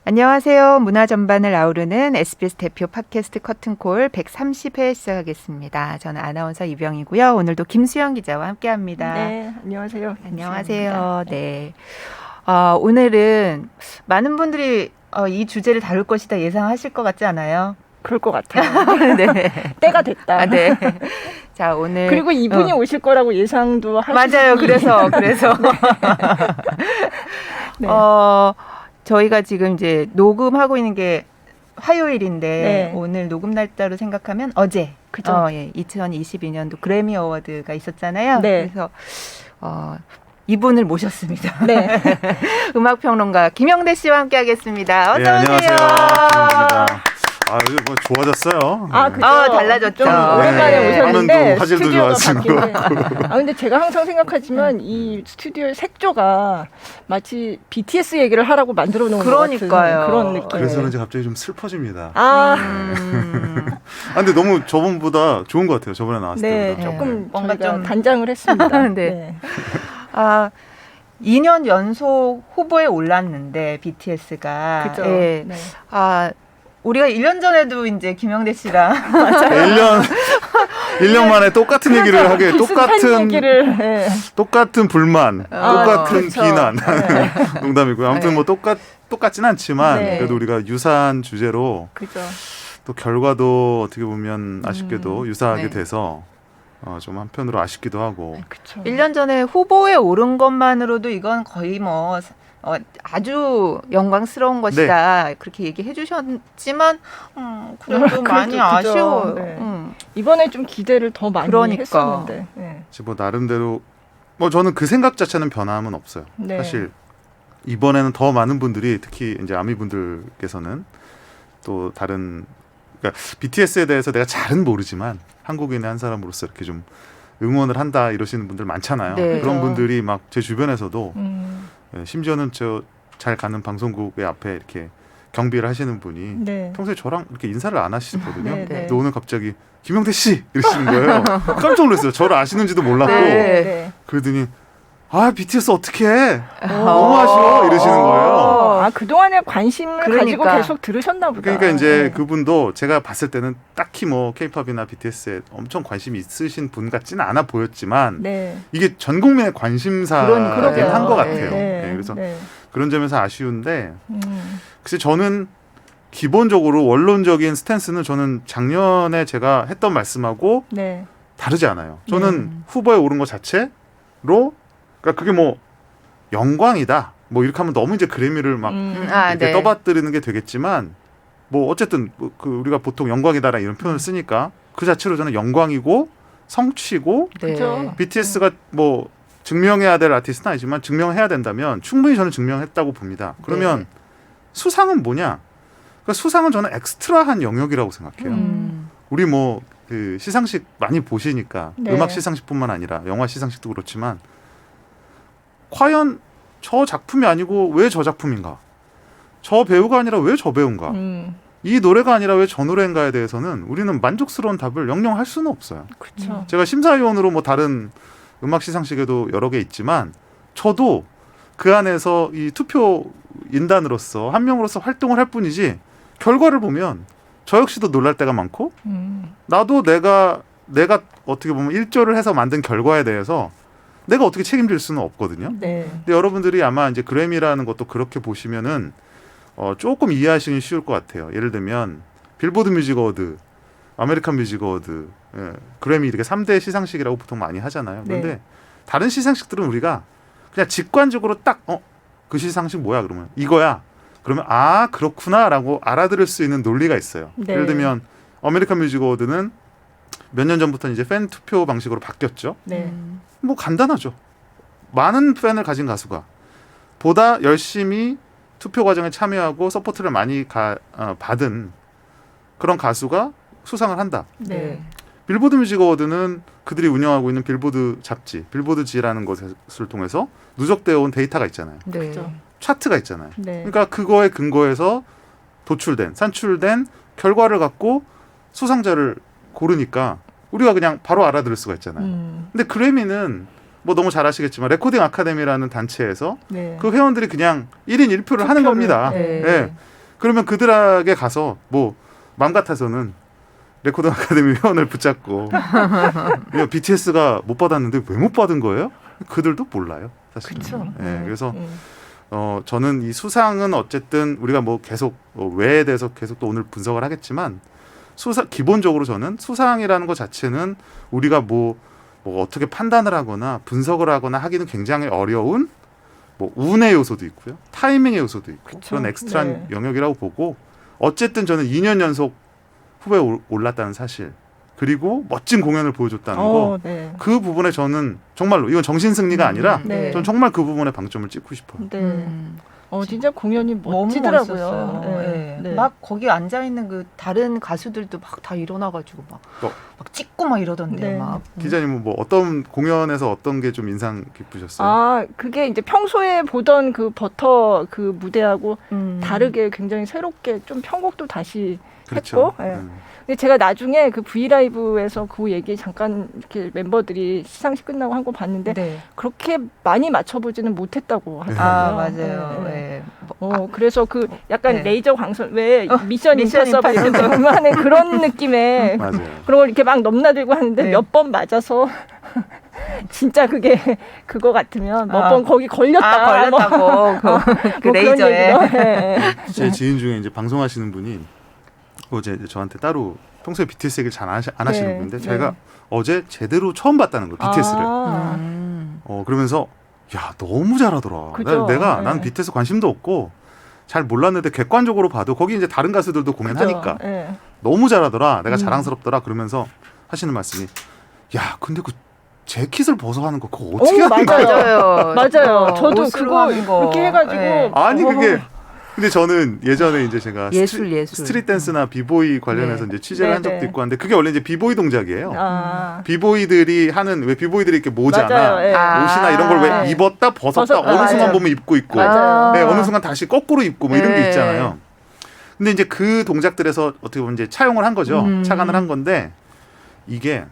안녕하세요. 문화 전반을 아우르는 SBS 대표 팟캐스트 커튼콜 130회 시작하겠습니다. 저는 아나운서 이병이고요. 오늘도 김수영 기자와 함께합니다. 네, 안녕하세요. 안녕하세요. 네. 오늘은 많은 분들이 이 주제를 다룰 것이다 예상하실 것 같지 않아요? 그럴 것 같아요. 네. 때가 됐다. 네. 자, 오늘 그리고 이분이 오실 거라고 예상도 하시고 맞아요. 그래서 네. 저희가 지금 이제 녹음하고 있는 게 화요일인데 네. 오늘 녹음 날짜로 생각하면 어제 그죠? 2022년도 그래미 어워드가 있었잖아요. 네. 그래서 이분을 모셨습니다. 네. 음악평론가 김영대 씨와 함께하겠습니다. 어서 네, 오세요. 안녕하세요. 반갑습니다. 요즘 뭐 좋아졌어요. 그죠? 달라졌죠. 좀 오랜만에 네. 오셨는데 화면도 화질도 스튜디오가 좋아진 것 바뀌네. 근데 제가 항상 생각하지만 이 스튜디오의 색조가 마치 BTS 얘기를 하라고 만들어 놓은 것 그러니까요. 같은 그런 느낌. 그래서 그런지 갑자기 좀 슬퍼집니다. 아, 근데 너무 저번보다 좋은 것 같아요. 저번에 나왔을 네, 때보다. 조금 뭔가 저희가 좀 단장을 했습니다. 네. 2년 연속 후보에 올랐는데 BTS가 그죠? 예. 네. 우리가 1년 전에도 이제 김영대 씨랑 1년 만에 똑같은 얘기를 하게 비슷한 얘기를, 네. 똑같은 불만, 똑같은 그렇죠. 비난. 네. 농담이고요. 아무튼 네. 뭐 똑같진 않지만 네. 그래도 우리가 유사한 주제로 그죠. 또 결과도 어떻게 보면 아쉽게도 유사하게 네. 돼서 좀 한편으로 아쉽기도 하고. 그쵸. 1년 전에 후보에 오른 것만으로도 이건 거의 뭐 아주 영광스러운 것이다 그렇게 얘기해 주셨지만 그래도 많이 그죠. 아쉬워요. 네. 이번에 좀 기대를 더 많이 그러니까. 했었는데. 네. 뭐 나름대로 뭐 저는 그 생각 자체는 변함은 없어요. 네. 사실 이번에는 더 많은 분들이 특히 이제 아미 분들께서는 또 다른 그러니까 BTS에 대해서 내가 잘은 모르지만 한국인의 한 사람으로서 이렇게 좀 응원을 한다 이러시는 분들 많잖아요. 네. 그런 분들이 막 제 주변에서도 심지어는 저 잘 가는 방송국의 앞에 이렇게 경비를 하시는 분이 네. 평소에 저랑 이렇게 인사를 안 하시거든요. 네, 네. 근데 오늘 갑자기 김영대 씨 이러시는 거예요. 깜짝 놀랐어요. 저를 아시는지도 몰랐고 네. 그러더니 BTS 어떻게 해? 너무 아쉬워 이러시는 거예요. 그동안에 관심을 가지고 그러니까. 계속 들으셨나 보다. 그러니까 이제 네. 그분도 제가 봤을 때는 딱히 뭐 K-팝이나 BTS에 엄청 관심이 있으신 분 같지는 않아 보였지만 네. 이게 전 국민의 관심사긴 그러게요. 한 것 네. 같아요. 네. 네, 그래서 네. 그런 점에서 아쉬운데 글쎄 저는 기본적으로 원론적인 스탠스는 저는 작년에 제가 했던 말씀하고 네. 다르지 않아요. 저는 후보에 오른 것 자체로 그러니까 그게 뭐 영광이다. 뭐 이렇게 하면 너무 이제 그래미를 막 이렇게 네. 떠받드리는 게 되겠지만 뭐 어쨌든 그 우리가 보통 영광이다라 이런 표현을 쓰니까 그 자체로 저는 영광이고 성취고 네. 그죠. BTS가 뭐 증명해야 될 아티스트는 아니지만 증명해야 된다면 충분히 저는 증명했다고 봅니다. 그러면 네. 수상은 뭐냐? 그러니까 수상은 저는 엑스트라한 영역이라고 생각해요. 우리 뭐 그 시상식 많이 보시니까 네. 음악 시상식뿐만 아니라 영화 시상식도 그렇지만 과연 저 작품이 아니고 왜 저 작품인가? 저 배우가 아니라 왜 저 배우인가? 이 노래가 아니라 왜 저 노래인가에 대해서는 우리는 만족스러운 답을 영영 할 수는 없어요. 그렇죠. 제가 심사위원으로 뭐 다른 음악 시상식에도 여러 개 있지만 저도 그 안에서 이 투표 인단으로서 한 명으로서 활동을 할 뿐이지 결과를 보면 저 역시도 놀랄 때가 많고 나도 내가 어떻게 보면 일조를 해서 만든 결과에 대해서 내가 어떻게 책임질 수는 없거든요. 네. 근데 여러분들이 아마 이제 그래미라는 것도 그렇게 보시면은 조금 이해하시기 쉬울 것 같아요. 예를 들면 빌보드 뮤직 어워드, 아메리칸 뮤직 어워드, 그래미 이렇게 3대 시상식이라고 보통 많이 하잖아요. 그런데 네. 다른 시상식들은 우리가 그냥 직관적으로 딱 그 시상식 뭐야 그러면 이거야. 그러면 그렇구나라고 알아들을 수 있는 논리가 있어요. 네. 예를 들면 아메리칸 뮤직 어워드는 몇 년 전부터 이제 팬 투표 방식으로 바뀌었죠. 네. 뭐 간단하죠. 많은 팬을 가진 가수가 보다 열심히 투표 과정에 참여하고 서포트를 많이 받은 그런 가수가 수상을 한다. 네. 빌보드 뮤직 어워드는 그들이 운영하고 있는 빌보드 잡지, 빌보드지라는 것을 통해서 누적되어 온 데이터가 있잖아요. 네. 그렇죠. 차트가 있잖아요. 네. 그러니까 그거에 근거해서 산출된 결과를 갖고 수상자를 고르니까 우리가 그냥 바로 알아들을 수가 있잖아요. 근데 그래미는 뭐 너무 잘 아시겠지만 레코딩 아카데미라는 단체에서 네. 그 회원들이 그냥 1인 1표를 하는 겁니다. 네. 예. 그러면 그들에게 가서 뭐 맘 같아서는 레코딩 아카데미 회원을 붙잡고 BTS가 못 받았는데 왜 못 받은 거예요? 그들도 몰라요. 사실. 그렇죠. 예. 그래서 저는 이 수상은 어쨌든 우리가 뭐 계속 왜에 대해서 계속 또 오늘 분석을 하겠지만 기본적으로 저는 수상이라는 것 자체는 우리가 뭐 어떻게 판단을 하거나 분석을 하거나 하기는 굉장히 어려운 뭐 운의 요소도 있고요. 타이밍의 요소도 있고 그쵸. 그런 엑스트라한 네. 영역이라고 보고 어쨌든 저는 2년 연속 후보에 올랐다는 사실 그리고 멋진 공연을 보여줬다는 거 네. 그 부분에 저는 정말로 이건 정신승리가 아니라 네. 저는 정말 그 부분에 방점을 찍고 싶어요. 네. 진짜 공연이 너무 멋지더라고요. 멋있었어요. 네. 네. 네. 막 거기 앉아 있는 그 다른 가수들도 막 다 일어나가지고 막 찍고 막 이러던데요. 네. 막. 기자님은 뭐 어떤 공연에서 어떤 게 좀 인상 깊으셨어요? 아, 그게 이제 평소에 보던 그 버터 그 무대하고 다르게 굉장히 새롭게 좀 편곡도 다시 그렇죠. 했고. 예. 근데 제가 나중에 그 브이라이브에서 그 얘기 잠깐 이렇게 멤버들이 시상식 끝나고 한 거 봤는데 네. 그렇게 많이 맞춰보지는 못했다고 하더라고요. 아 맞아요. 네. 네. 그래서 그 약간 네. 레이저 광선 왜 미션 미션 임파서블 이런 데 보면은 그런 느낌의 맞아요. 그런 걸 이렇게 막 넘나들고 하는데 네. 몇 번 맞아서 진짜 그게 그거 같으면 몇 번 거기 걸렸다가 걸렸다고 그 레이저에. 제 지인 중에 이제 방송하시는 분이 어제 저한테 따로 평소에 BTS 얘기를 잘 안 하시는 네, 분인데 네. 제가 어제 제대로 처음 봤다는 거예요. BTS를. 아, 그러면서 야 너무 잘하더라. 그죠. 난 네. BTS 관심도 없고 잘 몰랐는데 객관적으로 봐도 거기 이제 다른 가수들도 공연하니까 그죠. 네. 너무 잘하더라. 내가 자랑스럽더라. 그러면서 하시는 말씀이 야 근데 그 재킷을 벗어 하는 거 그거 어떻게 하는 거야? 맞아요. 맞아요. 저도 옷으로 그거 하는 거. 그렇게 해가지고 네. 아니 그게 근데 저는 예전에 이제 제가 예술. 스트릿 댄스나 비보이 관련해서 네. 이제 취재를 한 적도 네, 네. 있고 한데 그게 원래 이제 비보이 동작이에요. 아, 비보이들이 하는 왜 비보이들이 이렇게 모자나 맞아요. 예. 옷이나 이런 걸 왜 네. 입었다 벗었다 어느 맞아요. 순간 보면 입고 있고 맞아요. 네, 어느 순간 다시 거꾸로 입고 뭐 이런 게 네. 있잖아요. 근데 이제 그 동작들에서 어떻게 보면 이제 차용을 한 거죠. 착안을 한 건데 이게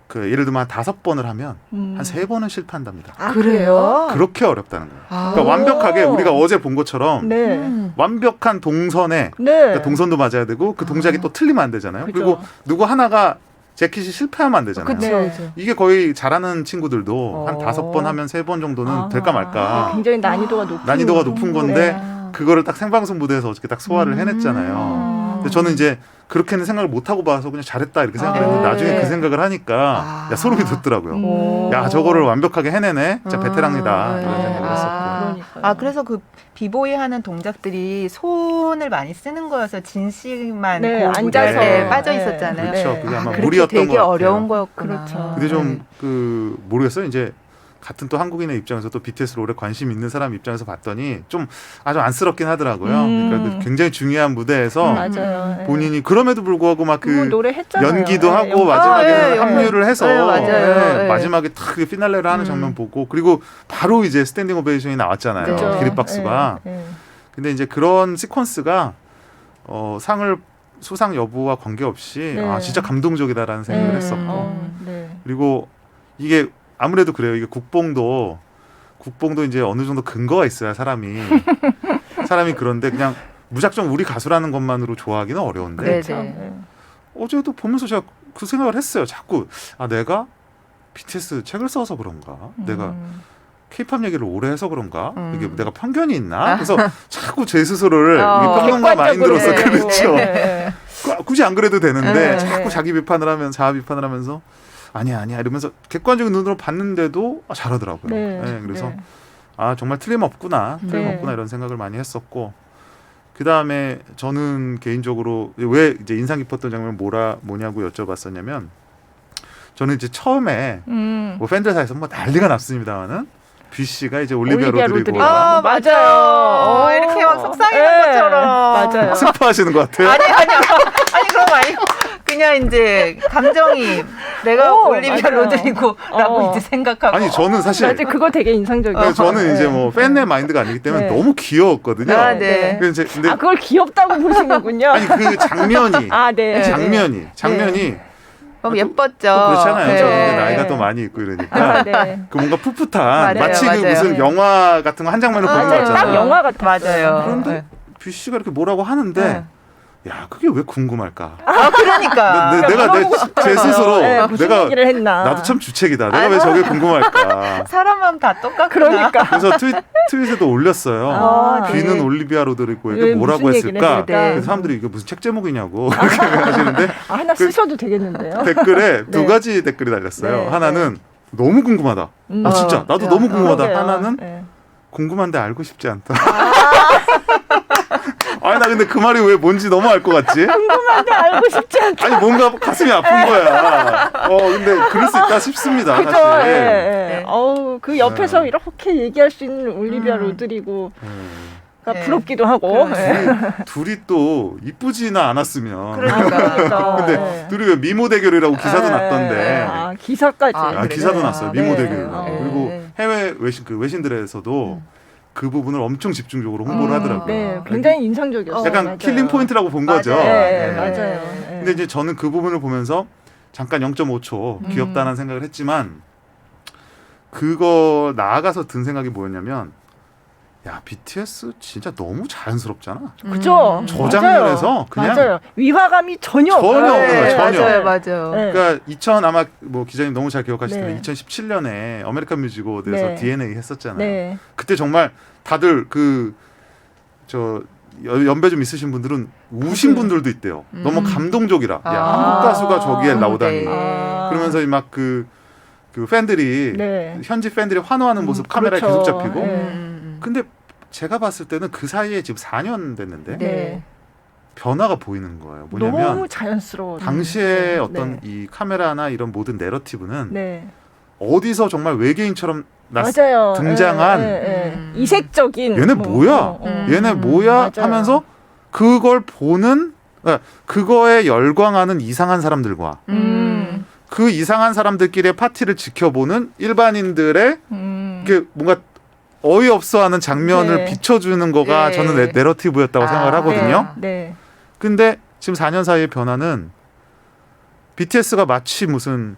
그 예를 들면 한 5번을 하면 한 3번은 실패한답니다. 아, 그래요? 그렇게 어렵다는 거예요. 아. 그러니까 완벽하게 우리가 어제 본 것처럼 네. 완벽한 동선에 네. 그러니까 동선도 맞아야 되고 그 동작이 또 틀리면 안 되잖아요. 그죠. 그리고 누구 하나가 재킷이 실패하면 안 되잖아요. 그쵸, 네. 그쵸. 이게 거의 잘하는 친구들도 한 5번 하면 3번 정도는 아. 될까 말까. 굉장히 난이도가 높은 난이도가 높은 건데 네. 그거를 딱 생방송 무대에서 어떻게 딱 소화를 해냈잖아요. 근데 저는 이제 그렇게는 생각을 못 하고 봐서 그냥 잘했다 이렇게 생각했는데 아, 나중에 네. 그 생각을 하니까 야, 소름이 돋더라고요. 오. 야 저거를 완벽하게 해내네. 진짜 베테랑이다 네. 이런 생각을 했었고. 그러니까요. 그래서 그 비보이 하는 동작들이 손을 많이 쓰는 거여서 진씨만 네, 그 무대 앉아서. 때 네. 빠져 있었잖아요. 그렇죠. 그게 아마 그렇게 무리였던 되게 것 같아요. 어려운 거였구나. 그렇죠. 근데 좀 네. 그 모르겠어요. 이제 같은 또 한국인의 입장에서 또 BTS를 오래 관심 있는 사람 입장에서 봤더니 좀 아주 안쓰럽긴 하더라고요. 그러니까 그 굉장히 중요한 무대에서 맞아요. 네. 본인이 그럼에도 불구하고 막 그거 그 노래 했잖아요. 연기도 네, 하고 연기. 마지막에 예, 합류를 해서 네, 맞아요. 네. 마지막에 탁 피날레를 하는 장면 보고 그리고 바로 이제 스탠딩 오베이션이 나왔잖아요. 그죠. 기립박수가. 네, 네. 근데 이제 그런 시퀀스가 상을 수상 여부와 관계없이 네. 진짜 감동적이다라는 생각을 네. 했었고 네. 그리고 이게 아무래도 그래요. 이게 국뽕도 이제 어느 정도 근거가 있어야 사람이 그런데 그냥 무작정 우리 가수라는 것만으로 좋아하기는 어려운데 네. 그렇죠. 네. 어제도 보면서 제가 그 생각을 했어요. 자꾸 내가 BTS 책을 써서 그런가? 내가 K-팝 얘기를 오래 해서 그런가? 이게 내가 편견이 있나? 그래서 자꾸 제 스스로를 이게 평론가 마인드로서 네. 그렇죠. 네. 굳이 안 그래도 되는데 네. 자꾸 자기 비판을 하면 자아 비판을 하면서 아니야 이러면서 객관적인 눈으로 봤는데도 잘하더라고요. 네. 네, 그래서 네. 정말 틀림없구나 네. 이런 생각을 많이 했었고 그 다음에 저는 개인적으로 왜 이제 인상 깊었던 장면 뭐냐고 여쭤봤었냐면 저는 이제 처음에 뭐 팬들 사이에서 뭐 난리가 났습니다만은 뷔 씨가 이제 올리비아 로드리고가 맞아요. 이렇게 막 속상해하는 네. 것처럼. 맞아요. 슬퍼하시는 것 같아요. 아니 그런 거 아니고 그냥 이제 감정이 내가 올리비아 맞아요. 로드리고라고 이제 생각하고. 아니 저는 사실 맞아, 그거 되게 인상적이에요. 저는 이제 네. 뭐 팬의 마인드가 아니기 때문에 네. 너무 귀여웠거든요. 아, 네. 근데 그걸 귀엽다고 보시는군요. 아니 그 장면이 아, 네. 장면이 너무 또- 예뻤죠. 또 그렇잖아요. 네. 근데 나이가 또 많이 있고 이러니까 아, 네. 그 뭔가 풋풋한 맞아요, 마치 그 맞아요. 무슨 영화 같은 거 한 장면을 보는 것 맞아요. 같잖아요. 딱 영화 같았어요. 맞아요. 그런데 네. 뷰 씨가 이렇게 뭐라고 하는데 네. 야 그게 왜 궁금할까? 그러니까. 내가 물어보고 제 싶더라고요. 스스로 네, 무슨 내가 얘기를 했나. 나도 참 주책이다. 내가 왜 저게 궁금할까? 사람 마음 다 똑같구나. 그러니까. 그래서 트윗에도 올렸어요. 아, 네. 귀는 올리비아 로드리고에게 왜 뭐라고 무슨 얘기를 했을까? 했을까? 그래서 사람들이 이게 무슨 책 제목이냐고 그렇게 하시는데 아, 하나 쓰셔도 되겠는데요. 댓글에 네. 두 가지 댓글이 달렸어요. 네, 하나는 너무 궁금하다. 음. 진짜 나도 야, 너무 궁금하다. 그러게요. 하나는 네. 궁금한데 알고 싶지 않다. 아니 나 근데 그 말이 왜 뭔지 너무 알 것 같지? 궁금한데 알고 싶지 않다. 아니 뭔가 가슴이 아픈 거야. 근데 그럴 수 있다 싶습니다. 그죠? 사실. 예, 예. 네. 어우, 그 옆에서 네. 이렇게 얘기할 수 있는 올리비아 로드리고가 네. 부럽기도 하고. 그렇죠. 예. 둘이 또 이쁘지나 않았으면. 그러니까. 근데 네. 둘이 왜 미모 대결이라고 기사도 예, 났던데. 아, 기사까지. 아, 그래요? 기사도 났어요. 미모 네. 대결. 네. 그리고 해외 외신들에서도 그 부분을 엄청 집중적으로 홍보를 하더라고요. 네, 굉장히 인상적이었어요. 약간 맞아요. 킬링 포인트라고 본 거죠. 맞아요. 네, 네. 맞아요. 네. 근데 이제 저는 그 부분을 보면서 잠깐 0.5초 귀엽다는 생각을 했지만 그거 나아가서 든 생각이 뭐였냐면 야 BTS 진짜 너무 자연스럽잖아. 그죠? 저 장면에서 그냥 맞아요. 위화감이 전혀 전혀 없어요. 없어요, 네, 전혀. 맞아요, 맞아요. 네. 그러니까 아마 뭐 기자님 너무 잘 기억하실 텐데 네. 2017년에 아메리칸 뮤직 어워드에서 네. DNA 했었잖아요. 네. 그때 정말 다들 연배 좀 있으신 분들은 우신 분들도 있대요. 너무 감동적이라. 야, 한국 가수가 저기에 나오다니. 네. 그러면서 막 그 팬들이 네. 현지 팬들이 환호하는 모습 카메라에 그렇죠. 계속 잡히고. 네. 근데 제가 봤을 때는 그 사이에 지금 4년 됐는데 네. 변화가 보이는 거예요. 뭐냐면 너무 자연스러워. 당시에 네. 어떤 이 카메라나 이런 모든 내러티브는 네. 어디서 정말 외계인처럼 맞아요. 등장한 이색적인 얘네 뭐야? 얘네 뭐야? 맞아요. 하면서 그걸 보는 그거에 열광하는 이상한 사람들과 그 이상한 사람들끼리의 파티를 지켜보는 일반인들의 이게 뭔가 어이없어하는 장면을 네. 비춰주는 거가 네. 저는 내러티브였다고 생각을 하거든요. 네. 근데 지금 4년 사이의 변화는 BTS가 마치 무슨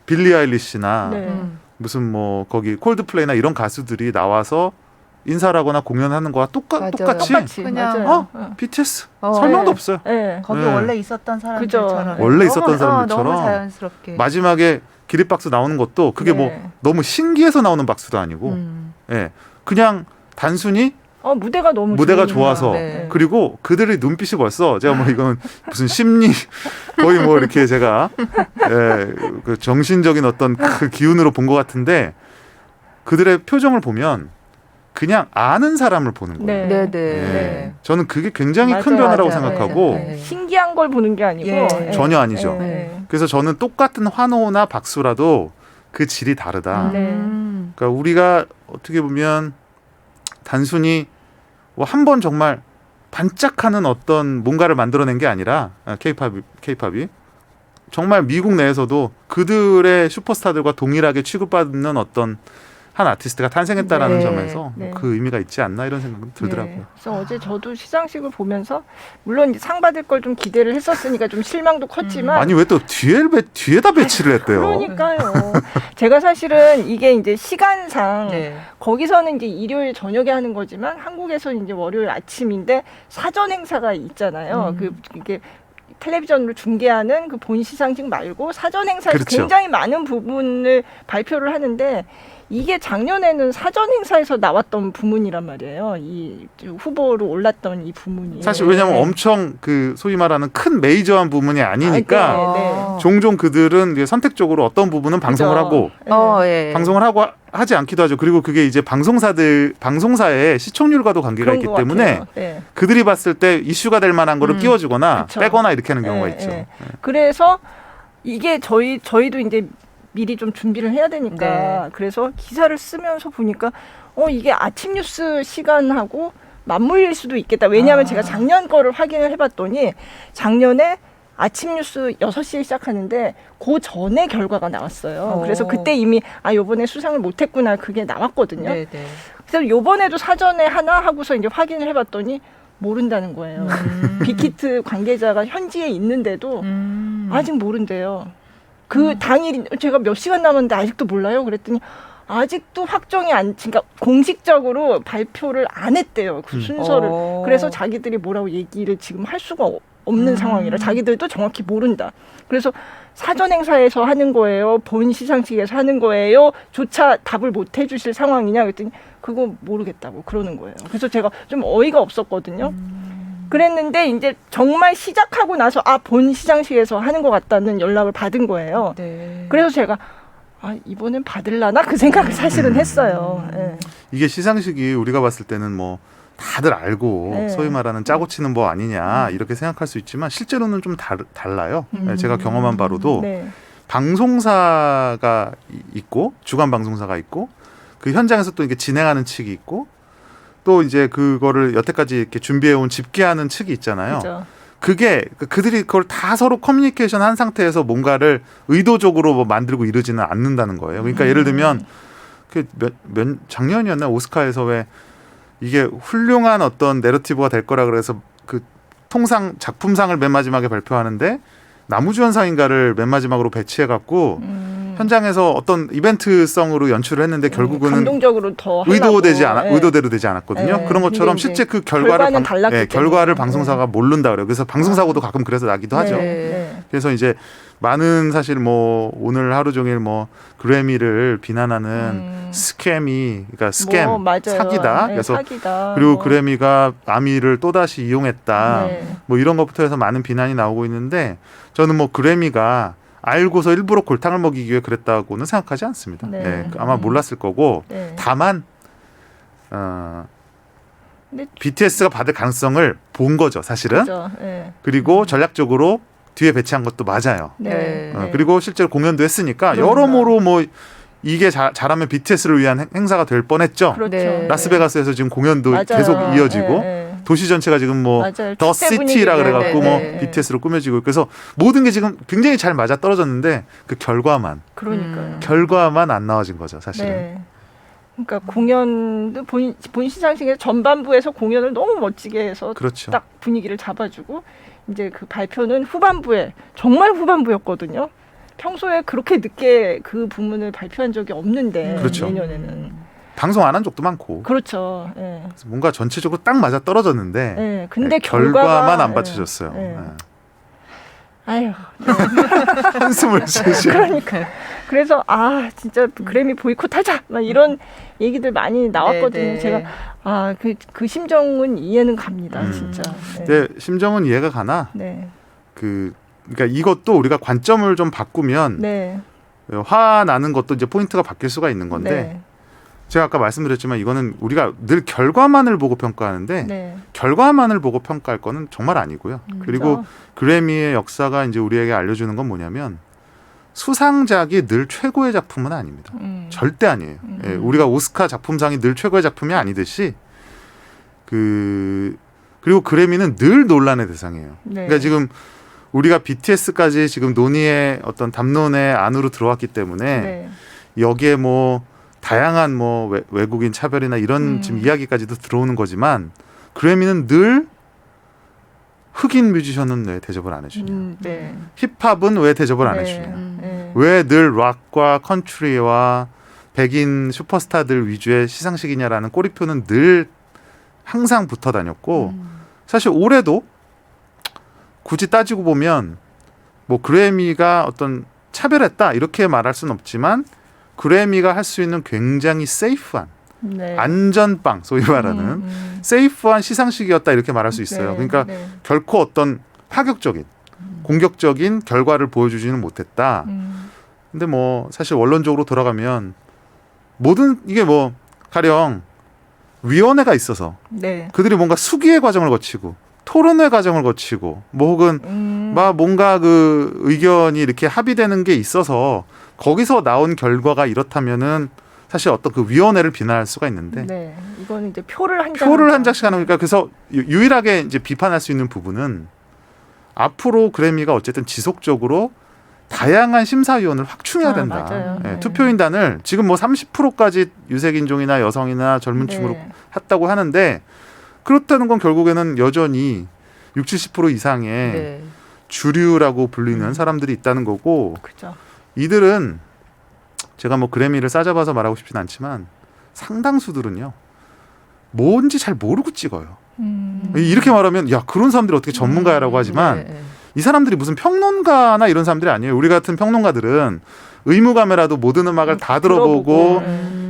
빌리 아일리시나 네. 무슨 뭐 거기 콜드플레이나 이런 가수들이 나와서 인사를 하거나 공연하는 거와 맞아요. 똑같이 그냥 맞아요. BTS 설명도 네. 없어요. 네. 거기 네. 원래 있었던 사람들처럼. 그죠. 원래 있었던 사람들처럼. 너무 자연스럽게. 마지막에 기립박수 나오는 것도 그게 네. 뭐 너무 신기해서 나오는 박수도 아니고 예. 그냥 단순히 무대가 너무 무대가 좋으니까. 좋아서 네. 그리고 그들의 눈빛이 벌써 제가 뭐 이건 무슨 심리 거의 뭐 이렇게 제가 그 정신적인 어떤 그 기운으로 본 것 같은데 그들의 표정을 보면 그냥 아는 사람을 보는 거예요. 네. 네, 네. 예. 저는 그게 굉장히 큰 맞아요, 변화라고 맞아요. 생각하고 네. 신기한 걸 보는 게 아니고 예. 전혀 아니죠. 네. 그래서 저는 똑같은 환호나 박수라도 그 질이 다르다. 네. 그러니까 우리가 어떻게 보면 단순히 뭐 한 번 정말 반짝하는 어떤 뭔가를 만들어낸 게 아니라 K-팝이 정말 미국 내에서도 그들의 슈퍼스타들과 동일하게 취급받는 어떤 한 아티스트가 탄생했다라는 네. 점에서 네. 그 의미가 있지 않나 이런 생각이 들더라고요. 네. 그래서 어제 저도 시상식을 보면서 물론 이제 상 받을 걸 좀 기대를 했었으니까 좀 실망도 컸지만 아니 왜 또 뒤에다 배치를 했대요? 그러니까요. 제가 사실은 이게 이제 시간상 네. 거기서는 이제 일요일 저녁에 하는 거지만 한국에서는 이제 월요일 아침인데 사전 행사가 있잖아요. 이게 텔레비전으로 중계하는 그 본 시상식 말고 사전 행사에서 그렇죠. 굉장히 많은 부분을 발표를 하는데 이게 작년에는 사전 행사에서 나왔던 부문이란 말이에요. 이 후보로 올랐던 이 부문이. 사실 왜냐하면 엄청 그 소위 말하는 큰 메이저한 부분이 아니니까 네. 종종 그들은 이제 선택적으로 어떤 부분은 방송을 그죠. 하고 예. 방송을 하고 하지 않기도 하죠. 그리고 그게 이제 방송사의 시청률과도 관계가 그런 있기 것 때문에 같아요. 네. 그들이 봤을 때 이슈가 될 만한 거를 끼워주거나 그쵸. 빼거나 이렇게 하는 경우가 네, 있죠. 네. 그래서 이게 저희도 이제 미리 좀 준비를 해야 되니까 네. 그래서 기사를 쓰면서 보니까 이게 아침 뉴스 시간하고 맞물릴 수도 있겠다. 왜냐하면 제가 작년 거를 확인을 해봤더니 작년에 아침 뉴스 6시에 시작하는데 그 전에 결과가 나왔어요. 그래서 그때 이미 요번에 수상을 못했구나 그게 나왔거든요. 네, 네. 그래서 요번에도 사전에 하나 하고서 이제 확인을 해봤더니 모른다는 거예요. 빅히트 관계자가 현지에 있는데도 아직 모른대요. 그 당일 제가 몇 시간 남았는데 아직도 몰라요. 그랬더니 아직도 확정이 안, 그러니까 공식적으로 발표를 안 했대요. 그 순서를. 그래서 자기들이 뭐라고 얘기를 지금 할 수가 없는 상황이라 자기들도 정확히 모른다. 그래서 사전 행사에서 하는 거예요, 본 시상식에서 하는 거예요, 조차 답을 못 해주실 상황이냐 그랬더니 그거 모르겠다고 그러는 거예요. 그래서 제가 좀 어이가 없었거든요. 그랬는데 이제 정말 시작하고 나서 본 시상식에서 하는 것 같다는 연락을 받은 거예요. 네. 그래서 제가 이번엔 받을라나 그 생각을 사실은 했어요. 예. 이게 시상식이 우리가 봤을 때는 뭐 다들 알고 네. 소위 말하는 짜고 치는 뭐 아니냐 이렇게 생각할 수 있지만 실제로는 좀 달라요. 제가 경험한 바로도 네. 방송사가 있고 주간 방송사가 있고 그 현장에서 또 이게 진행하는 측이 있고 또 이제 그거를 여태까지 이렇게 준비해온 집계하는 측이 있잖아요. 그죠. 그게 그들이 그걸 다 서로 커뮤니케이션 한 상태에서 뭔가를 의도적으로 뭐 만들고 이러지는 않는다는 거예요. 그러니까 예를 들면 그 작년이었나 오스카에서 왜 이게 훌륭한 어떤 내러티브가 될 거라 그래서 그 통상 작품상을 맨 마지막에 발표하는데 나무주연상인가를 맨 마지막으로 배치해 갖고 현장에서 어떤 이벤트성으로 연출을 했는데 결국은 감동적으로 더 의도되지 하려고. 의도대로 되지 않았거든요. 네. 그런 것처럼 근데 이제 실제 그 결과는 달랐기 결과를 때문에. 방송사가 모른다 그래요. 그래서 방송사고도 가끔 그래서 나기도 하죠. 네. 그래서 이제 많은 사실 뭐 오늘 하루 종일 뭐 그래미를 비난하는 스캠이 그러니까 스캠 맞아요. 사기다. 네, 그래서 사기다. 그리고 그래미가 아미를 또다시 이용했다. 네. 뭐 이런 것부터 해서 많은 비난이 나오고 있는데 저는 뭐 그래미가 알고서 일부러 골탕을 먹이기 위해 그랬다고는 생각하지 않습니다. 네. 네, 아마 몰랐을 거고 네. 다만 근데 BTS가 받을 가능성을 본 거죠, 사실은. 그죠. 네. 그리고 전략적으로 뒤에 배치한 것도 맞아요. 네. 네. 그리고 실제로 공연도 했으니까 그러니까. 여러모로 뭐 이게 잘하면 BTS를 위한 행사가 될 뻔했죠. 그렇죠. 네. 라스베가스에서 지금 공연도 맞아요. 계속 이어지고 네, 네. 도시 전체가 지금 뭐 맞아요. 더 축제 시티라 분위기로. 그래갖고 네, 뭐 네. BTS로 꾸며지고 그래서 모든 게 지금 굉장히 잘 맞아 떨어졌는데 그 그러니까요. 결과만 안 나와진 거죠, 사실은. 네. 그러니까 공연도 본 시상식에서 전반부에서 공연을 너무 멋지게 해서 그렇죠. 딱 분위기를 잡아주고 이제 그 발표는 후반부에 정말 후반부였거든요. 평소에 그렇게 늦게 그 부문을 발표한 적이 없는데 그렇죠. 내년에는 방송 안 한 적도 많고 그렇죠. 예. 그래서 뭔가 전체적으로 딱 맞아 떨어졌는데 예. 근데 결과만 결과가- 안 받쳐졌어요. 예. 예. 아유. 한숨을 쉬시고 그러니까요. 그래서 진짜 그래미 보이콧하자 막 이런 얘기들 많이 나왔거든요. 네, 네. 제가 그 심정은 이해는 갑니다, 진짜. 네. 근데 심정은 이해가 가나 네. 그러니까 이것도 우리가 관점을 좀 바꾸면 네. 화 나는 것도 이제 포인트가 바뀔 수가 있는 건데 네. 제가 아까 말씀드렸지만 이거는 우리가 늘 결과만을 보고 평가하는데 네. 결과만을 보고 평가할 거는 정말 아니고요. 그리고 그렇죠. 그래미의 역사가 이제 우리에게 알려주는 건 뭐냐면 수상작이 늘 최고의 작품은 아닙니다. 절대 아니에요. 예, 우리가 오스카 작품상이 늘 최고의 작품이 아니듯이 그리고 그래미는 늘 논란의 대상이에요. 네. 그러니까 지금 우리가 BTS까지 지금 논의의 어떤 담론의 안으로 들어왔기 때문에 네. 여기에 뭐 다양한 뭐 외국인 차별이나 이런 지금 이야기까지도 들어오는 거지만 그래미는 늘 흑인 뮤지션은 왜 대접을 안 해주냐? 네. 힙합은 왜 대접을 안 네. 해주냐? 네. 왜 늘 락과 컨트리와 백인 슈퍼스타들 위주의 시상식이냐라는 꼬리표는 늘 항상 붙어 다녔고 사실 올해도 굳이 따지고 보면 뭐 그래미가 어떤 차별했다 이렇게 말할 수는 없지만 그래미가 할 수 있는 굉장히 세이프한 네. 안전빵 소위 말하는 세이프한 시상식이었다 이렇게 말할 수 있어요. 네. 그러니까 네. 결코 어떤 파격적인 공격적인 결과를 보여주지는 못했다. 근데 뭐 사실 원론적으로 돌아가면 모든 이게 뭐 가령 위원회가 있어서 네. 그들이 뭔가 수기의 과정을 거치고 토론회 과정을 거치고 뭐 혹은 막 뭔가 그 의견이 이렇게 합의되는 게 있어서 거기서 나온 결과가 이렇다면은 사실 어떤 그 위원회를 비난할 수가 있는데 네. 이거는 이제 표를 한 장씩 하는 거니까 그래서 유일하게 이제 비판할 수 있는 부분은 앞으로 그래미가 어쨌든 지속적으로 다양한 심사위원을 확충해야 된다. 맞아요. 예, 네. 투표인단을 지금 뭐 30%까지 유색인종이나 여성이나 젊은 층으로 네. 했다고 하는데 그렇다는 건 결국에는 여전히 60, 70% 이상의 네. 주류라고 불리는 사람들이 있다는 거고 그죠. 이들은 제가 뭐 그래미를 싸잡아서 말하고 싶진 않지만 상당수들은요 뭔지 잘 모르고 찍어요. 이렇게 말하면 야 그런 사람들이 어떻게 전문가야라고 하지만 네. 이 사람들이 무슨 평론가나 이런 사람들이 아니에요. 우리 같은 평론가들은 의무감에라도 모든 음악을 다 들어보고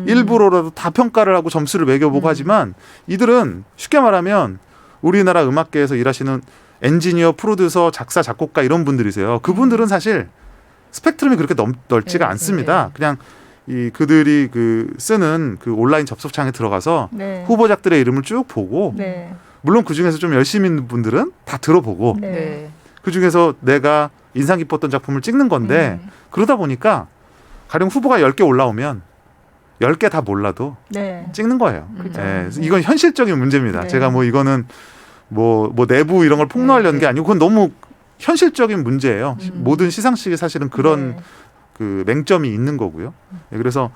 일부러라도 다 평가를 하고 점수를 매겨보고 하지만 이들은 쉽게 말하면 우리나라 음악계에서 일하시는 엔지니어, 프로듀서, 작사, 작곡가 이런 분들이세요. 그분들은 사실 스펙트럼이 그렇게 넓지가 네, 않습니다. 그냥 그들이 쓰는 그 온라인 접속창에 들어가서 네. 후보작들의 이름을 쭉 보고 네. 물론 그 중에서 좀 열심히 있는 분들은 다 들어보고 네. 네. 그 중에서 내가 인상 깊었던 작품을 찍는 건데 그러다 보니까 가령 후보가 10개 올라오면 10개 다 몰라도 네. 찍는 거예요. 그죠. 예, 이건 현실적인 문제입니다. 네. 제가 뭐 이거는 뭐 내부 이런 걸 폭로하려는 게 아니고 그건 너무 현실적인 문제예요. 모든 시상식이 사실은 그런 네. 그 맹점이 있는 거고요. 예, 그래서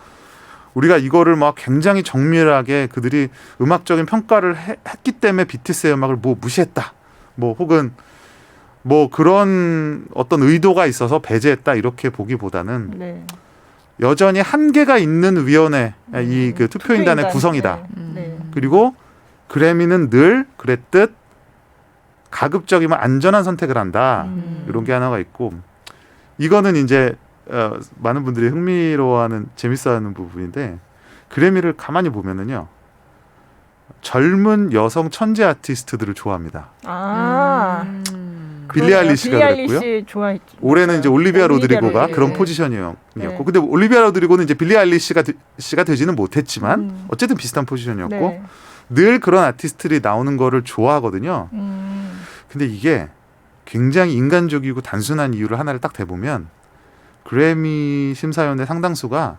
우리가 이거를 막 굉장히 정밀하게 그들이 음악적인 평가를 했기 때문에 BTS의 음악을 뭐 무시했다. 뭐 혹은 뭐 그런 어떤 의도가 있어서 배제했다 이렇게 보기보다는 네. 여전히 한계가 있는 위원회 이 그 투표인단의 구성이다. 네. 그리고 그래미는 늘 그랬듯 가급적이면 안전한 선택을 한다. 이런 게 하나가 있고 이거는 이제 많은 분들이 흥미로워하는 재밌어하는 부분인데 그래미를 가만히 보면은요 젊은 여성 천재 아티스트들을 좋아합니다. 아. 빌리 아일리시가 그랬고요. 아일리시 좋아했죠. 올해는 이제 올리비아 로드리고가 로드리고. 그런 네. 포지션이었고 네. 근데 올리비아 로드리고는 이제 빌리 아일리시가 되지는 못했지만 어쨌든 비슷한 포지션이었고 네. 늘 그런 아티스트들이 나오는 거를 좋아하거든요. 근데 이게 굉장히 인간적이고 단순한 이유를 하나를 딱 대보면 그래미 심사위원의 상당수가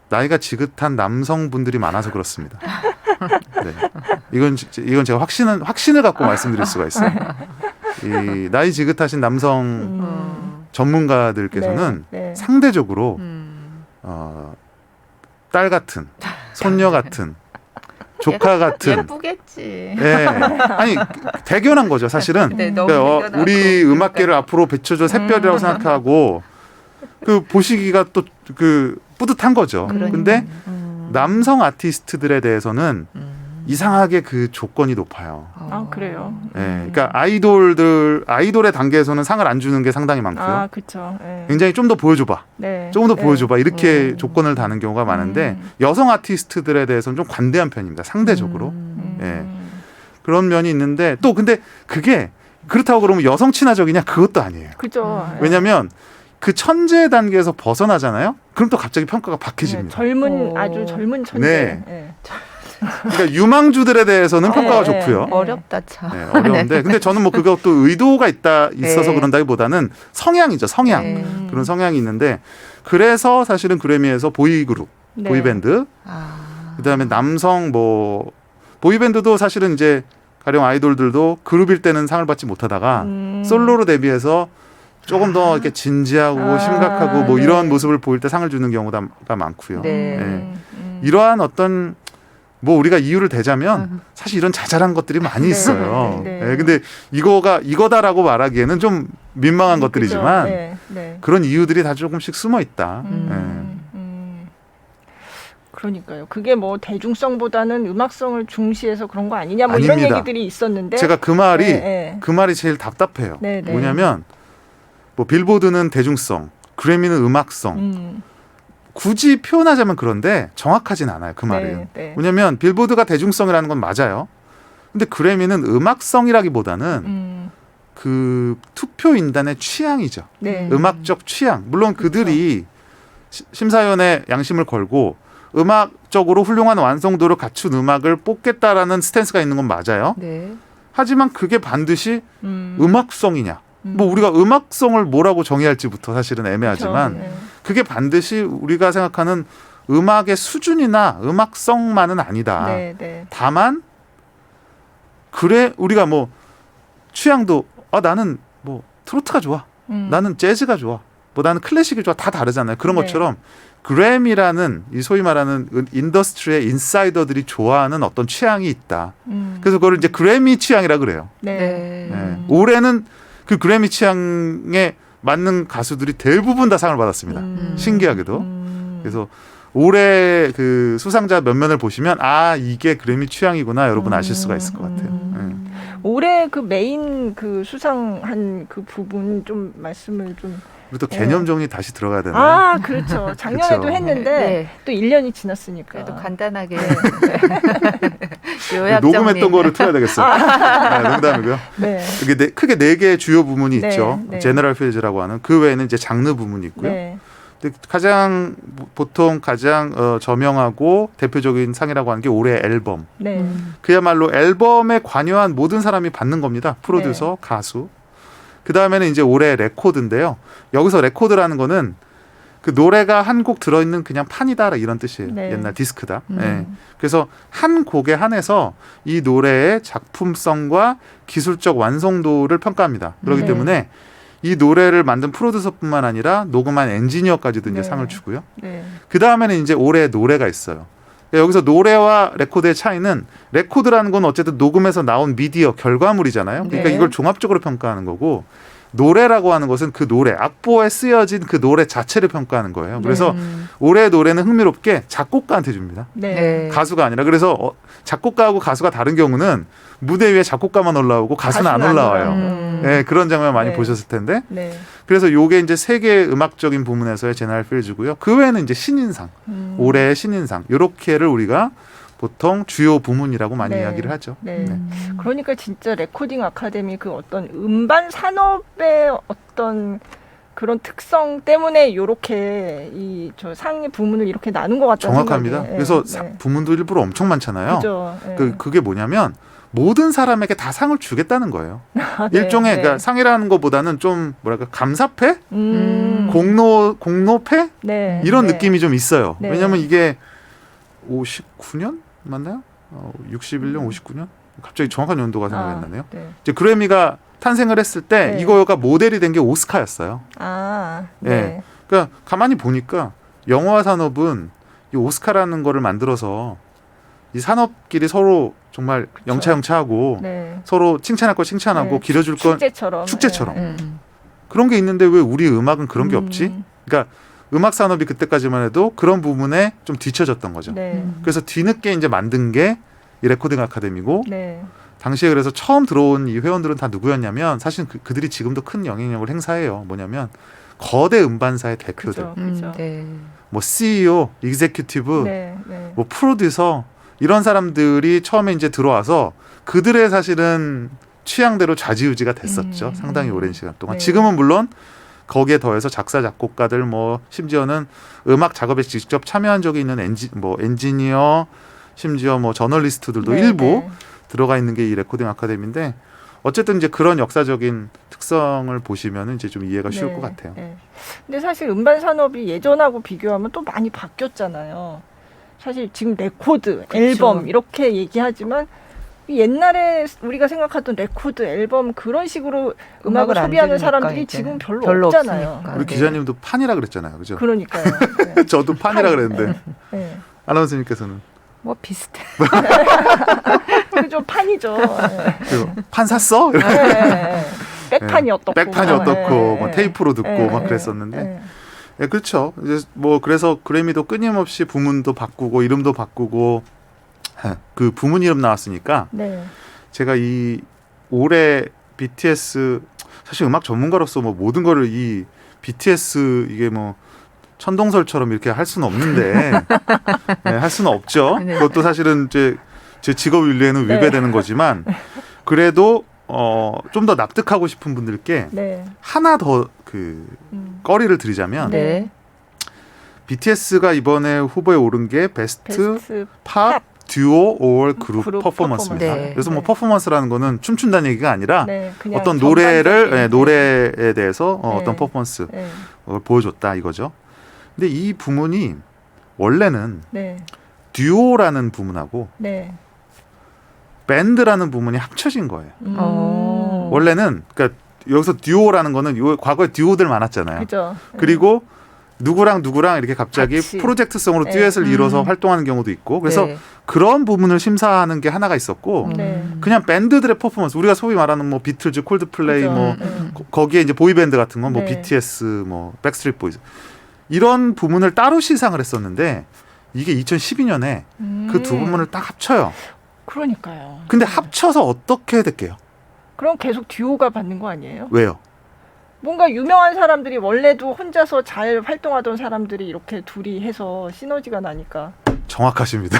나이가 지긋한 남성분들이 많아서 그렇습니다. 네. 이건 제가 확신을 갖고 말씀드릴 수가 있어요. 이 나이 지긋하신 남성 전문가들께서는 네. 네. 상대적으로 딸 같은, 손녀 같은, 조카 같은, 예쁘겠지. 예, 아니 대견한 거죠, 사실은. 네, 너무 그러니까 대견하고. 우리 음악계를 앞으로 비춰줄 샛별이라고 생각하고 그 보시기가 또 그 뿌듯한 거죠. 근데 남성 아티스트들에 대해서는 이상하게 그 조건이 높아요. 아 그래요. 예, 그러니까 아이돌의 단계에서는 상을 안 주는 게 상당히 많고요. 아 그렇죠. 네. 굉장히 좀 더 보여줘봐, 네. 조금 더 네. 보여줘봐 이렇게 조건을 다는 경우가 많은데 여성 아티스트들에 대해서는 좀 관대한 편입니다. 상대적으로. 예. 그런 면이 있는데 또 근데 그게 그렇다고 그러면 여성 친화적이냐 그것도 아니에요. 그죠. 왜냐하면 그 천재 단계에서 벗어나잖아요. 그럼 또 갑자기 평가가 박해집니다. 젊은 오. 아주 젊은 천재. 네. 네. 그러니까 유망주들에 대해서는 평가가 네. 좋고요. 어렵다 참. 네, 어려운데 근데 저는 뭐 그것도 의도가 있어서 네. 그런다기보다는 성향이죠. 성향. 네. 그런 성향이 있는데 그래서 사실은 그래미에서 보이그룹, 네. 보이밴드, 아. 그다음에 남성 뭐 보이밴드도 사실은 이제 가령 아이돌들도 그룹일 때는 상을 받지 못하다가 솔로로 데뷔해서 조금 더 이렇게 진지하고 심각하고 뭐 네. 이런 모습을 보일 때 상을 주는 경우가 많고요. 네. 네. 이러한 어떤 뭐 우리가 이유를 대자면 사실 이런 자잘한 것들이 많이 있어요. 네. 네, 근데 이거다라고 말하기에는 좀 민망한 것들이지만 그죠. 네. 네. 그런 이유들이 다 조금씩 숨어 있다. 그러니까요. 그게 뭐 대중성보다는 음악성을 중시해서 그런 거 아니냐 뭐 이런 아닙니다. 얘기들이 있었는데 제가 그 말이 네. 그 말이 제일 답답해요. 네, 네. 뭐냐면 뭐 빌보드는 대중성, 그래미는 음악성. 굳이 표현하자면 그런데 정확하진 않아요. 그 말은. 네, 네. 왜냐하면 빌보드가 대중성이라는 건 맞아요. 근데 그래미는 음악성이라기보다는 그 투표인단의 취향이죠. 네. 음악적 취향. 물론 그들이 심사위원회 양심을 걸고 음악적으로 훌륭한 완성도를 갖춘 음악을 뽑겠다라는 스탠스가 있는 건 맞아요. 네. 하지만 그게 반드시 음악성이냐. 뭐 우리가 음악성을 뭐라고 정의할지부터 사실은 애매하지만 그렇죠. 네. 그게 반드시 우리가 생각하는 음악의 수준이나 음악성만은 아니다. 네, 네. 다만 그래 우리가 뭐 취향도 나는 뭐 트로트가 좋아. 나는 재즈가 좋아. 뭐 나는 클래식이 좋아. 다 다르잖아요. 그런 네. 것처럼 그래미라는 이 소위 말하는 인더스트리의 인사이더들이 좋아하는 어떤 취향이 있다. 그래서 그걸 이제 그래미 취향이라 그래요. 네. 네. 네. 올해는 그 그래미 취향에 맞는 가수들이 대부분 다 상을 받았습니다. 음. 신기하게도. 그래서 올해 그 수상자 면면을 보시면 아 이게 그래미 취향이구나 여러분 아실 수가 있을 것 같아요. 올해 그 메인 그 수상한 그 부분 좀 말씀을 좀. 그리고 또 개념 정리 다시 들어가야 되나요? 아, 그렇죠. 작년에도 그렇죠. 했는데 네. 또 1년이 지났으니까. 그래도 간단하게 네. 요약 녹음했던 정리. 거를 틀어야 되겠어요. 네, 농담이고요. 네. 이게 크게 4개의 주요 부문이 네, 있죠. 네. 제너럴 필즈라고 하는 그 외에는 이제 장르 부문이 있고요. 네. 근데 보통 가장 저명하고 대표적인 상이라고 하는 게 올해 앨범. 네. 그야말로 앨범에 관여한 모든 사람이 받는 겁니다. 프로듀서, 가수. 그 다음에는 이제 올해 레코드인데요. 여기서 레코드라는 거는 그 노래가 한 곡 들어있는 그냥 판이다 이런 뜻이에요. 네. 옛날 디스크다. 예. 그래서 한 곡에 한해서 이 노래의 작품성과 기술적 완성도를 평가합니다. 그렇기 네. 때문에 이 노래를 만든 프로듀서뿐만 아니라 녹음한 엔지니어까지도 이제 네. 상을 주고요. 네. 그 다음에는 이제 올해 노래가 있어요. 여기서 노래와 레코드의 차이는 레코드라는 건 어쨌든 녹음해서 나온 미디어 결과물이잖아요. 그러니까 네. 이걸 종합적으로 평가하는 거고 노래라고 하는 것은 그 노래 악보에 쓰여진 그 노래 자체를 평가하는 거예요. 그래서 올해 노래는 흥미롭게 작곡가한테 줍니다. 네. 네. 가수가 아니라 그래서 작곡가하고 가수가 다른 경우는 무대 위에 작곡가만 올라오고 가수는 안 올라와요. 네, 그런 장면 많이 네. 보셨을 텐데 네. 그래서 요게 이제 세계 음악적인 부문에서의 제너럴 필즈고요. 그 외에는 이제 신인상, 올해의 신인상 요렇게를 우리가 보통 주요 부문이라고 많이 네. 이야기를 하죠. 네. 그러니까 진짜 레코딩 아카데미 그 어떤 음반 산업의 어떤 그런 특성 때문에 요렇게 이 저 상의 부문을 이렇게 나눈 것 같다는 정확합니다. 생각이. 그래서 네. 부문도 일부러 엄청 많잖아요. 그죠. 네. 그게 뭐냐면 모든 사람에게 다 상을 주겠다는 거예요. 아, 네, 일종의 네. 그러니까 상이라는 것보다는 좀 뭐랄까 감사패, 공로패 네. 이런 네. 느낌이 좀 있어요. 네. 왜냐하면 이게 59년 맞나요? 61년, 59년? 갑자기 정확한 연도가 생각이 안 나네요. 네. 이제 그래미가 탄생을 했을 때 네. 이거가 모델이 된 게 오스카였어요. 아, 네. 네. 그러니까 가만히 보니까 영화 산업은 이 오스카라는 거를 만들어서 이 산업끼리 서로 정말 영차영차하고 네. 서로 칭찬할 거 칭찬하고 네. 기려줄 건 축제처럼. 축제처럼. 네. 그런 게 있는데 왜 우리 음악은 그런 게 없지? 그러니까 음악 산업이 그때까지만 해도 그런 부분에 좀 뒤처졌던 거죠. 네. 그래서 뒤늦게 이제 만든 게 이 레코딩 아카데미고 네. 당시에 그래서 처음 들어온 이 회원들은 다 누구였냐면 사실 그들이 지금도 큰 영향력을 행사해요. 뭐냐면 거대 음반사의 대표들, 그죠. 그죠. 네. 뭐 CEO, 익제큐티브, 네. 네. 뭐 프로듀서 이런 사람들이 처음에 이제 들어와서 그들의 사실은 취향대로 좌지우지가 됐었죠. 상당히 오랜 시간 동안. 네. 지금은 물론 거기에 더해서 작사 작곡가들 뭐 심지어는 음악 작업에 직접 참여한 적이 있는 엔지니어 심지어 뭐 저널리스트들도 네, 일부 네. 들어가 있는 게 이 레코딩 아카데미인데 어쨌든 이제 그런 역사적인 특성을 보시면 이제 좀 이해가 쉬울 네, 것 같아요. 네. 근데 사실 음반 산업이 예전하고 비교하면 또 많이 바뀌었잖아요. 사실 지금 레코드, 그쵸. 앨범 이렇게 얘기하지만 옛날에 우리가 생각하던 레코드, 앨범 그런 식으로 음악을 안 소비하는 들으니까 사람들이 이제는 지금 별로 없잖아요. 없으니까. 우리 네. 기자님도 판이라 그랬잖아요, 그죠? 그러니까요. 네. 저도 판이라 그랬는데 네. 아나운서님께서는 뭐 비슷해. 그죠, 판이죠. 네. 판 샀어? 네, 네. 백판이 어떻고, 백판이 뭐. 어떻고 네, 뭐 네. 테이프로 듣고 네, 막 네, 그랬었는데 네. 예, 그렇죠. 이제 뭐 그래서 그래미도 끊임없이 부문도 바꾸고 이름도 바꾸고 그 부문 이름 나왔으니까 네. 제가 이 올해 BTS 사실 음악 전문가로서 뭐 모든 거를 이 BTS 이게 뭐 천동설처럼 이렇게 할 수는 없는데 네, 할 수는 없죠. 네. 그것도 사실은 제 직업 윤리에는 네. 위배되는 거지만 그래도 좀 더 납득하고 싶은 분들께 네. 하나 더 그 거리를 드리자면 네. BTS가 이번에 후보에 오른 게 베스트 베스트 팝 듀오 올 그룹 그룹 퍼포먼스입니다. 퍼포먼스. 네. 그래서 뭐 네. 퍼포먼스라는 거는 춤춘다는 얘기가 아니라 네, 그냥 어떤 전반적인, 노래를 네. 노래에 대해서 네. 어떤 퍼포먼스 네. 보여줬다 이거죠. 근데 이 부문이 원래는 네. 듀오라는 부문하고 네. 밴드라는 부문이 합쳐진 거예요. 어. 원래는 그러니까 여기서 듀오라는 거는 과거에 듀오들 많았잖아요. 그죠. 그리고 누구랑 이렇게 갑자기 같이. 프로젝트성으로 네. 듀엣을 이뤄서 활동하는 경우도 있고 그래서 네. 그런 부분을 심사하는 게 하나가 있었고 네. 그냥 밴드들의 퍼포먼스 우리가 소위 말하는 뭐 비틀즈, 콜드플레이 그죠. 뭐 네. 거기에 이제 보이밴드 같은 건 뭐 네. BTS 뭐 백스트리트 보이즈 이런 부분을 따로 시상을 했었는데 이게 2012년에 그 두 부분을 딱 합쳐요. 그러니까요. 근데 합쳐서 어떻게 될게요? 그럼 계속 듀오가 받는 거 아니에요? 왜요? 뭔가 유명한 사람들이 원래도 혼자서 잘 활동하던 사람들이 이렇게 둘이 해서 시너지가 나니까. 정확하십니다.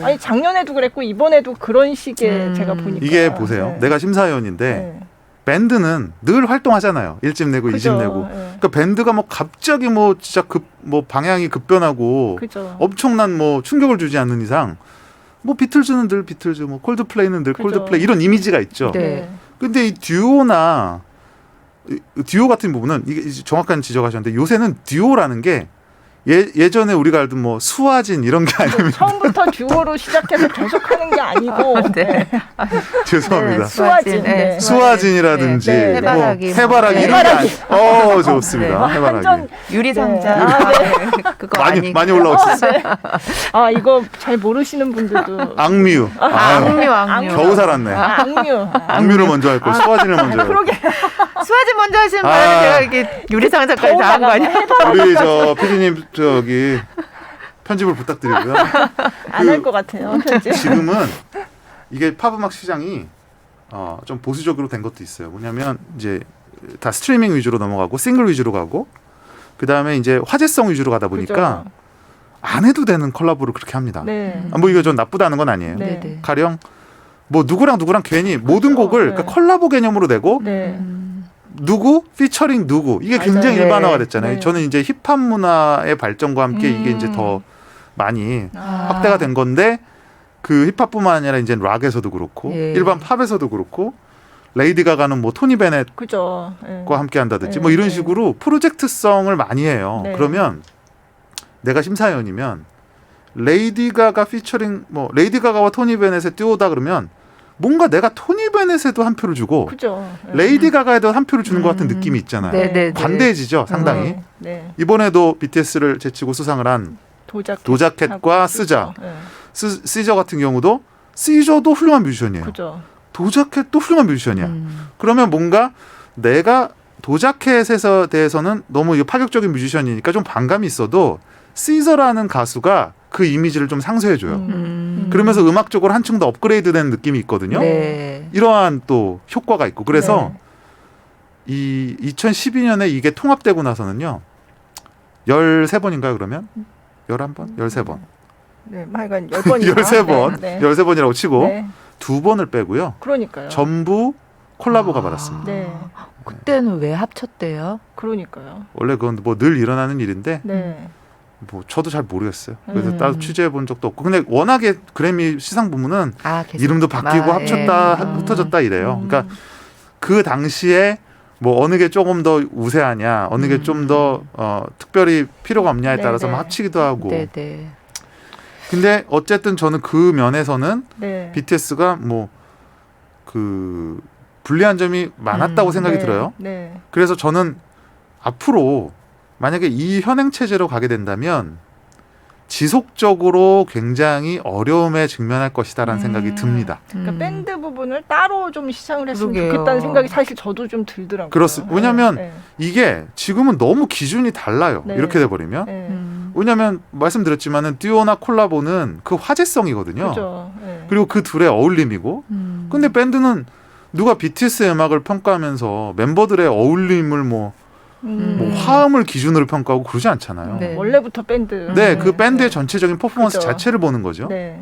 아니 작년에도 그랬고 이번에도 그런 식의 제가 보니까 이게 보세요. 네. 내가 심사위원인데 네. 밴드는 늘 활동하잖아요. 1집 내고 그죠. 2집 내고. 네. 그러니까 밴드가 뭐 갑자기 뭐 진짜 뭐 방향이 급변하고 그죠. 엄청난 뭐 충격을 주지 않는 이상 뭐 비틀즈는 늘 비틀즈, 뭐 콜드플레이는 늘 그죠. 콜드플레이 이런 이미지가 있죠. 네. 근데 이 듀오나 듀오 같은 부분은 이게 정확한 지적하셨는데 요새는 듀오라는 게 예전에 우리가 알던 뭐 수아진 이런 게 아니면 처음부터 듀오로 시작해서 계속 하는 게 아니고 네. 죄송합니다. 네, 수아진, 네. 수아진이라든지 네, 네. 뭐 해바라기, 해바라기 네. 이런 게 아니. 네. 좋습니다. 해바라기. 완전 유리상자. 네. 아, 네. 그거 많이 올라오셨어요. 아 이거 잘 모르시는 분들도 악뮤. 아유, 악뮤. 겨우 살았네. 악뮤. 악뮤를 먼저 할 걸 수아진을 먼저 해요. 그러게 수아진 먼저 하시면 아. 제가 이렇게 유리상자까지 다 한 거 아니에요? 우리 저 PD님 저기 편집을 부탁드리고요. 안 할 것 같아요. 편집. 지금은 이게 팝음악 시장이 좀 보수적으로 된 것도 있어요. 뭐냐면 이제 다 스트리밍 위주로 넘어가고 싱글 위주로 가고 그 다음에 이제 화제성 위주로 가다 보니까 그죠. 안 해도 되는 콜라보를 그렇게 합니다. 네. 뭐 이거 좀 나쁘다는 건 아니에요. 네. 네네. 가령 뭐 누구랑 괜히 모든 곡을 네. 그러니까 콜라보 개념으로 내고 네. 누구 피처링 누구 이게 맞아요. 굉장히 네. 일반화가 됐잖아요. 네. 저는 이제 힙합 문화의 발전과 함께 이게 이제 더 많이 아. 확대가 된 건데 그 힙합뿐만 아니라 이제 락에서도 그렇고 예. 일반 팝에서도 그렇고 레이디 가가는 뭐 토니 베넷과 그죠. 네. 함께 한다든지 네, 뭐 이런 네. 식으로 프로젝트성을 많이 해요. 네. 그러면 내가 심사위원이면 레이디 가가 피처링 뭐 레이디 가가와 토니 베넷의 듀오다 그러면 뭔가 내가 토니 베넷에도 한 표를 주고 그죠. 네. 레이디 가가에도 한 표를 주는 것 같은 느낌이 있잖아요. 네네. 관대해지죠, 상당히. 네. 네. 이번에도 BTS를 제치고 수상을 한 도자켓과 스자. 네. 시저 같은 경우도 시저도 훌륭한 뮤지션이에요. 그죠. 도자켓도 훌륭한 뮤지션이야. 그러면 뭔가 내가 도자켓에 대해서는 너무 파격적인 뮤지션이니까 좀 반감이 있어도 시저라는 가수가 그 이미지를 좀 상쇄해줘요. 그러면서 음악적으로 한층 더 업그레이드된 느낌이 있거든요. 네. 이러한 또 효과가 있고 그래서 네. 이 2012년에 이게 통합되고 나서는요. 13번인가요 그러면? 11번? 13번. 네, 하여간 10번이나 13번. 네. 13번이라고 치고 네. 2번을 빼고요. 그러니까요. 전부 콜라보가 받았습니다. 네. 그때는 왜 합쳤대요? 그러니까요. 원래 그건 뭐 늘 일어나는 일인데 네. 뭐 저도 잘 모르겠어요. 그래서 음. 따로 취재해 본 적도 없고 근데 워낙에 그래미 시상 부문은 계속. 이름도 바뀌고 아, 합쳤다 예. 흩어졌다 이래요. 그러니까 그 당시에 뭐 어느 게 조금 더 우세하냐, 어느 게 좀 더 특별히 필요가 없냐에 따라서 네네. 막 합치기도 하고. 네네. 근데 어쨌든 저는 그 면에서는 네. BTS가 뭐 그 불리한 점이 많았다고 생각이 네. 들어요. 네. 그래서 저는 앞으로 만약에 이 현행 체제로 가게 된다면 지속적으로 굉장히 어려움에 직면할 것이다라는 생각이 듭니다. 그러니까 밴드 부분을 따로 좀 시상을 했으면 그러게요. 좋겠다는 생각이 사실 저도 좀 들더라고요. 그렇습니다. 왜냐하면 네. 이게 지금은 너무 기준이 달라요. 네. 이렇게 돼버리면. 네. 왜냐하면 말씀드렸지만은 듀오나 콜라보는 그 화제성이거든요. 그죠. 네. 그리고 그 둘의 어울림이고. 근데 밴드는 누가 BTS의 음악을 평가하면서 멤버들의 어울림을 뭐 화음을 기준으로 평가하고 그러지 않잖아요. 네. 원래부터 밴드. 네, 그 밴드의 전체적인 퍼포먼스 그죠. 자체를 보는 거죠. 네.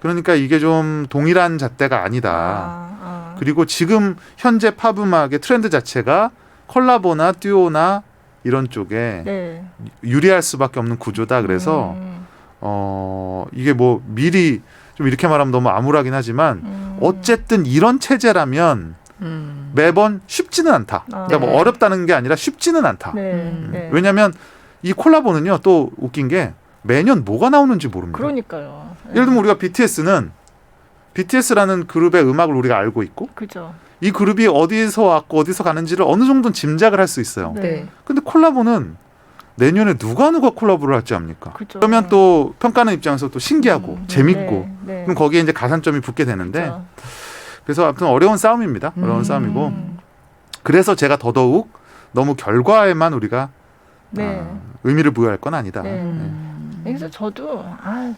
그러니까 이게 좀 동일한 잣대가 아니다. 그리고 지금 현재 팝 음악의 트렌드 자체가 콜라보나 듀오나 이런 쪽에 네. 유리할 수밖에 없는 구조다. 그래서 이게 뭐 미리 좀 이렇게 말하면 너무 암울하긴 하지만 어쨌든 이런 체제라면 매번 쉽지는 않다. 그러니까 뭐 네. 어렵다는 게 아니라 쉽지는 않다. 네. 네. 왜냐하면 이 콜라보는요 또 웃긴 게 매년 뭐가 나오는지 모릅니다. 그러니까요. 네. 예를 들면 우리가 BTS라는 그룹의 음악을 우리가 알고 있고 그죠. 이 그룹이 어디서 왔고 어디서 가는지를 어느 정도는 짐작을 할 수 있어요. 네. 네. 근데 콜라보는 내년에 누가 콜라보를 할지 압니까? 그죠. 그러면 또 평가하는 입장에서 또 신기하고 재밌고 네. 그럼 거기에 이제 가산점이 붙게 되는데 그죠. 그래서 아무튼 어려운 싸움입니다. 어려운 싸움이고 그래서 제가 더더욱 너무 결과에만 우리가 네. 의미를 부여할 건 아니다. 네. 그래서 저도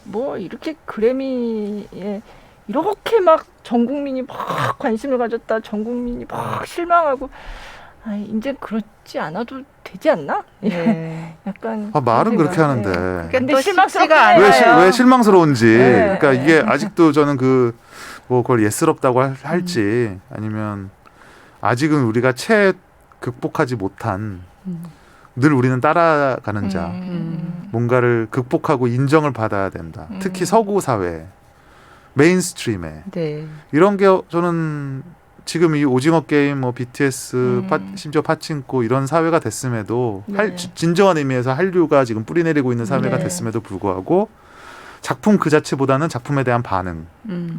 뭐 이렇게 그래미에 이렇게 막 전 국민이 막 관심을 가졌다, 전 국민이 막 실망하고 이제 그렇지 않아도 되지 않나? 네. 약간 말은 그런 그렇게 생각. 하는데 네. 근데 근데 실망스럽지가 않아요. 왜 실망스러운지 네. 그러니까 이게 아직도 저는 뭐 그걸 예스럽다고 할지 아니면 아직은 우리가 극복하지 못한 늘 우리는 따라가는 자 뭔가를 극복하고 인정을 받아야 된다. 특히 서구 사회 메인스트림에 네. 이런 게 저는 지금 이 오징어 게임 뭐 BTS 심지어 파친코 이런 사회가 됐음에도 네. 진정한 의미에서 한류가 지금 뿌리내리고 있는 사회가 네. 됐음에도 불구하고 작품 그 자체보다는 작품에 대한 반응,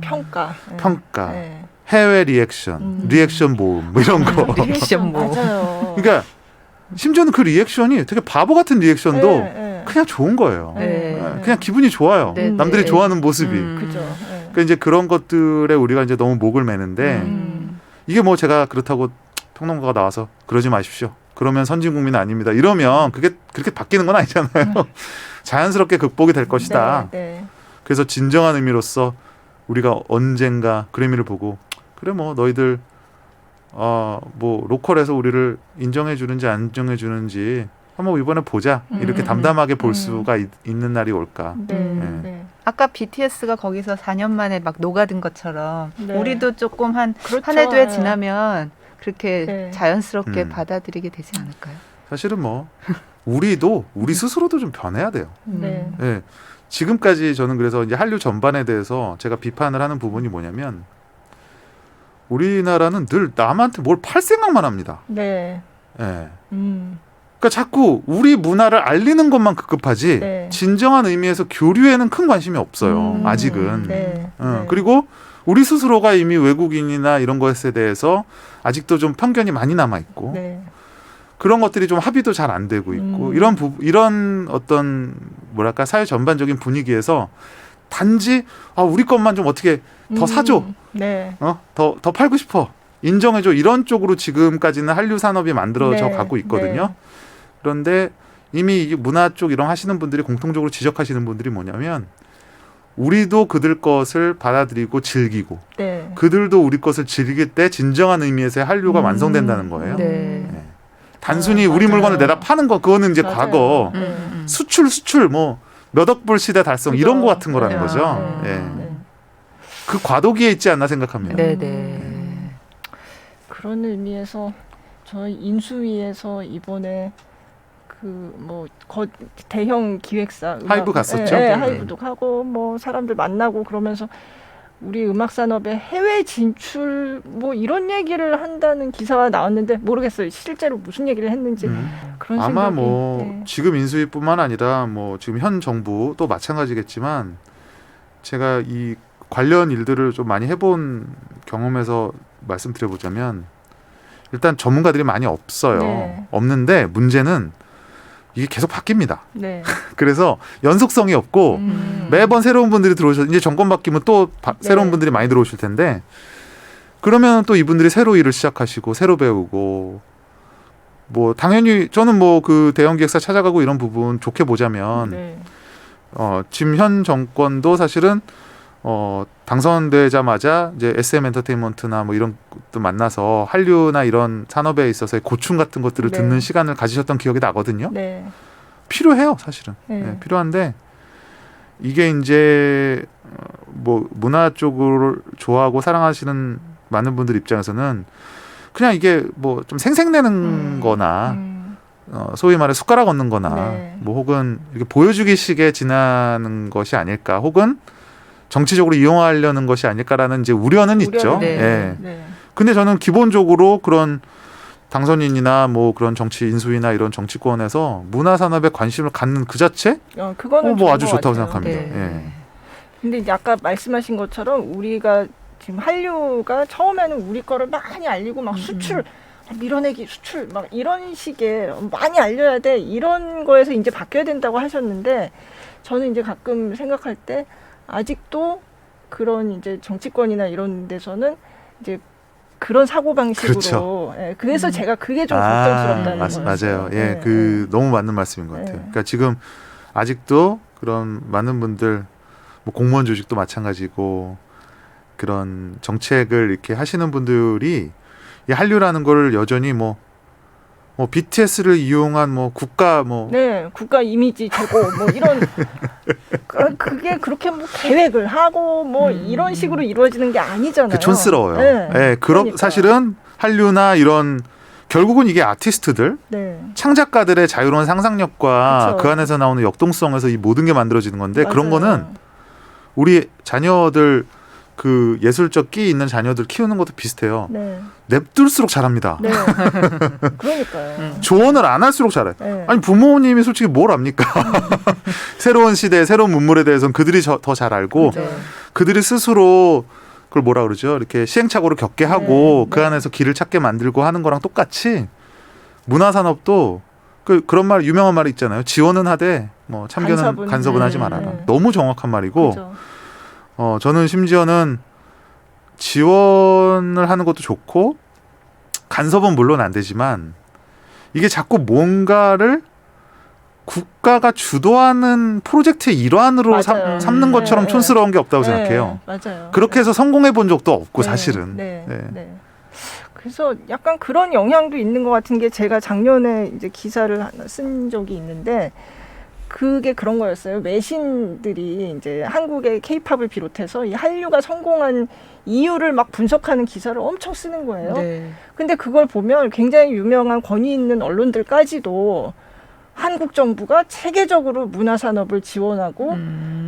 평가. 네. 평가, 네. 해외 리액션 모음 뭐 이런 거. 리액션 뭐. 맞아요. 그러니까 심지어는 그 리액션이 되게 바보 같은 리액션도 네. 그냥 좋은 거예요. 네. 그냥 기분이 좋아요. 네. 남들이 네. 좋아하는 모습이. 그죠. 네. 그러니까 이제 그런 것들에 우리가 이제 너무 목을 매는데 이게 뭐 제가 그렇다고 평론가가 나와서 그러지 마십시오. 그러면 선진 국민은 아닙니다. 이러면 그게 그렇게 바뀌는 건 아니잖아요. 자연스럽게 극복이 될 것이다. 네. 그래서 진정한 의미로서 우리가 언젠가 그래미를 보고 그래 뭐 너희들 뭐 로컬에서 우리를 인정해 주는지 안 인정해 주는지 한번 이번에 보자. 이렇게 담담하게 볼 수가 있는 날이 올까. 네. 네. 네. 아까 BTS가 거기서 4년 만에 막 녹아든 것처럼 네. 우리도 조금 한 그렇죠. 한 해 네. 지나면 그렇게 네. 자연스럽게 받아들이게 되지 않을까요? 사실은 뭐 우리 스스로도 좀 변해야 돼요. 네. 예. 지금까지 저는 그래서 이제 한류 전반에 대해서 제가 비판을 하는 부분이 뭐냐면 우리나라는 늘 남한테 뭘 팔 생각만 합니다. 네. 예. 음. 그러니까 자꾸 우리 문화를 알리는 것만 급급하지 네. 진정한 의미에서 교류에는 큰 관심이 없어요. 아직은. 네. 어, 네. 그리고 우리 스스로가 이미 외국인이나 이런 것에 대해서 아직도 좀 편견이 많이 남아 있고 네. 그런 것들이 좀 합의도 잘 안 되고 있고 이런 어떤 뭐랄까 사회 전반적인 분위기에서 단지 우리 것만 좀 어떻게 더 사줘, 네. 더 팔고 싶어, 인정해줘 이런 쪽으로 지금까지는 한류 산업이 만들어져 네. 가고 있거든요. 네. 그런데 이미 이 문화 쪽 이런 하시는 분들이 공통적으로 지적하시는 분들이 뭐냐면 우리도 그들 것을 받아들이고 즐기고 네. 그들도 우리 것을 즐길 때 진정한 의미에서의 한류가 완성된다는 거예요. 네. 단순히 우리 맞아요. 물건을 내다 파는 거 그거는 이제 맞아요. 과거 수출 뭐 몇 억 불 시대 달성 그죠. 이런 거 같은 거라는 네. 거죠. 네. 예. 네. 그 과도기에 있지 않나 생각합니다. 네네. 그런 의미에서 저희 인수위에서 이번에 대형 기획사 하이브 갔었죠? 네, 네. 하이브도 가고 뭐 사람들 만나고 그러면서 우리 음악 산업의 해외 진출 뭐 이런 얘기를 한다는 기사가 나왔는데 모르겠어요. 실제로 무슨 얘기를 했는지 그런 아마 생각이. 뭐 네. 지금 인수위뿐만 아니라 뭐 지금 현 정부도 마찬가지겠지만 제가 이 관련 일들을 좀 많이 해본 경험에서 말씀드려보자면 일단 전문가들이 많이 없어요. 네. 없는데 문제는 이게 계속 바뀝니다. 네. 그래서 연속성이 없고 매번 새로운 분들이 들어오셔서 이제 정권 바뀌면 또 새로운 네. 분들이 많이 들어오실 텐데 그러면 또 이분들이 새로 일을 시작하시고 새로 배우고 뭐 당연히 저는 뭐 그 대형 기획사 찾아가고 이런 부분 좋게 보자면 네. 지금 현 정권도 사실은 당선되자마자 이제 SM 엔터테인먼트나 뭐 이런 것도 만나서 한류나 이런 산업에 있어서의 고충 같은 것들을 네. 듣는 시간을 가지셨던 기억이 나거든요. 네. 필요해요, 사실은. 네. 네, 필요한데 이게 이제 뭐 문화 쪽을 좋아하고 사랑하시는 많은 분들 입장에서는 그냥 이게 뭐 좀 생색내는 거나 소위 말해 숟가락 얹는 거나 네. 뭐 혹은 이렇게 보여주기식에 지나는 것이 아닐까 혹은 정치적으로 이용하려는 것이 아닐까라는 이제 우려는 있죠. 네. 예. 네. 근데 저는 기본적으로 그런 당선인이나 뭐 그런 정치 인수위나 이런 정치권에서 문화 산업에 관심을 갖는 그 자체 그거는 뭐 좋은 아주 것 좋다고 같아요. 생각합니다. 네. 예. 근데 이제 아까 말씀하신 것처럼 우리가 지금 한류가 처음에는 우리 거를 많이 알리고 막 수출 밀어내기 수출 막 이런 식의 많이 알려야 돼 이런 거에서 이제 바뀌어야 된다고 하셨는데 저는 이제 가끔 생각할 때 아직도 그런 이제 정치권이나 이런 데서는 이제 그런 사고 방식으로 그렇죠. 예, 그래서 제가 그게 좀 걱정스럽다는 거예요. 맞아요. 예, 너무 맞는 말씀인 것 같아요. 그러니까 지금 아직도 그런 많은 분들 뭐 공무원 조직도 마찬가지고 그런 정책을 이렇게 하시는 분들이 이 한류라는 걸 여전히 뭐 BTS를 이용한 뭐 국가 네, 국가 이미지 제고 뭐 이런 그게 그렇게 뭐 계획을 하고 뭐 이런 식으로 이루어지는 게 아니잖아요. 그 촌스러워요. 네, 예, 그러니까요. 사실은 한류나 이런 결국은 이게 아티스트들, 네. 창작가들의 자유로운 상상력과 그쵸. 그 안에서 나오는 역동성에서 이 모든 게 만들어지는 건데 그런 맞아요. 거는 우리 자녀들 그 예술적 끼 있는 자녀들 키우는 것도 비슷해요. 네. 냅둘수록 잘합니다. 네. 그러니까요. 조언을 안 할수록 잘해. 네. 아니 부모님이 솔직히 뭘 압니까? 새로운 시대, 새로운 문물에 대해서는 그들이 더 잘 알고 네. 그들이 스스로 그걸 뭐라 그러죠? 이렇게 시행착오를 겪게 하고 네, 그 네. 안에서 길을 찾게 만들고 하는 거랑 똑같이 문화산업도 그런 말 유명한 말이 있잖아요. 지원은 하되 뭐 참견은 간섭은 하지 말아라. 네. 너무 정확한 말이고 그죠. 저는 심지어는 지원을 하는 것도 좋고 간섭은 물론 안 되지만 이게 자꾸 뭔가를 국가가 주도하는 프로젝트의 일환으로 맞아요. 삼는 것처럼 네, 촌스러운 게 없다고 네, 생각해요. 맞아요. 그렇게 해서 성공해 본 적도 없고 네, 사실은. 네, 네. 네. 그래서 약간 그런 영향도 있는 것 같은 게 제가 작년에 이제 기사를 하나 쓴 적이 있는데 그게 그런 거였어요. 외신들이 이제 한국의 케이팝을 비롯해서 이 한류가 성공한 이유를 막 분석하는 기사를 엄청 쓰는 거예요. 네. 근데 그걸 보면 굉장히 유명한 권위 있는 언론들까지도 한국 정부가 체계적으로 문화 산업을 지원하고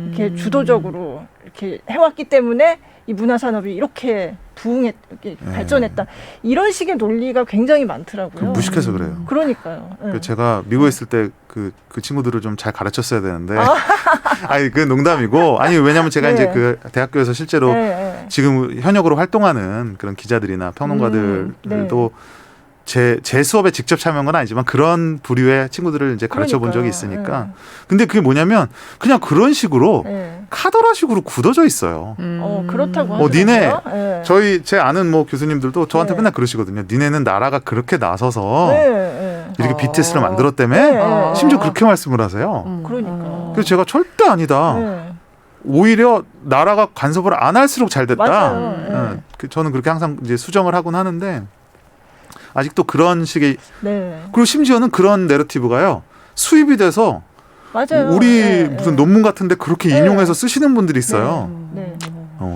이렇게 주도적으로 이렇게 해왔기 때문에 이 문화 산업이 이렇게 이렇게 발전했다. 이런 식의 논리가 굉장히 많더라고요. 무식해서 그래요. 그러니까요. 네. 제가 미국에 있을 때 그 친구들을 좀 잘 가르쳤어야 되는데 아니 그 농담이고 아니 왜냐면 제가 네. 이제 그 대학교에서 실제로 네, 네. 지금 현역으로 활동하는 그런 기자들이나 평론가들도 네. 제 수업에 직접 참여한 건 아니지만 그런 부류의 친구들을 이제 가르쳐 본 적이 있으니까. 네. 근데 그게 뭐냐면 그냥 그런 식으로 네. 카더라식으로 굳어져 있어요. 그렇다고 하더라고요. 니네 네. 제 아는 뭐 교수님들도 저한테 네. 맨날 그러시거든요. 니네는 나라가 그렇게 나서서 네, 네. 이렇게 BTS를 만들었다며? 네. 심지어 그렇게 말씀을 하세요. 그러니까. 그래서 제가 절대 아니다. 네. 오히려 나라가 간섭을 안 할수록 잘 됐다. 맞아요. 네. 저는 그렇게 항상 이제 수정을 하곤 하는데 아직도 그런 식의 네. 그리고 심지어는 그런 내러티브가요 수입이 돼서 맞아요. 우리 네, 무슨 네. 논문 같은데 그렇게 네. 인용해서 쓰시는 분들이 있어요. 네.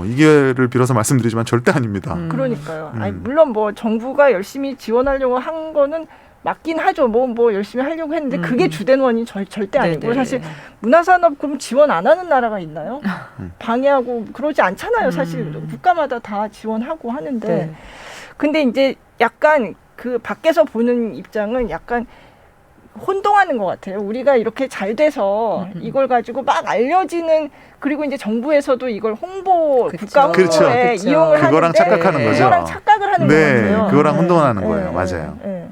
이 기회를 빌어서 말씀드리지만 절대 아닙니다. 그러니까요. 아니, 물론 뭐 정부가 열심히 지원하려고 한 거는 맞긴 하죠. 뭐 열심히 하려고 했는데 그게 주된 원인 절대 아니고 네네. 사실 문화산업 그럼 지원 안 하는 나라가 있나요? 방해하고 그러지 않잖아요. 사실 국가마다 다 지원하고 하는데 네. 근데 이제 약간 그 밖에서 보는 입장은 약간 혼동하는 것 같아요. 우리가 이렇게 잘 돼서 이걸 가지고 막 알려지는 그리고 이제 정부에서도 이걸 홍보 그쵸. 국가 홍보에 그렇죠. 이용을 그거랑 하는데 착각하는 거죠. 그거랑 착각을 하는 네, 것 같아요. 그거랑 혼동하는 거예요. 맞아요. 네.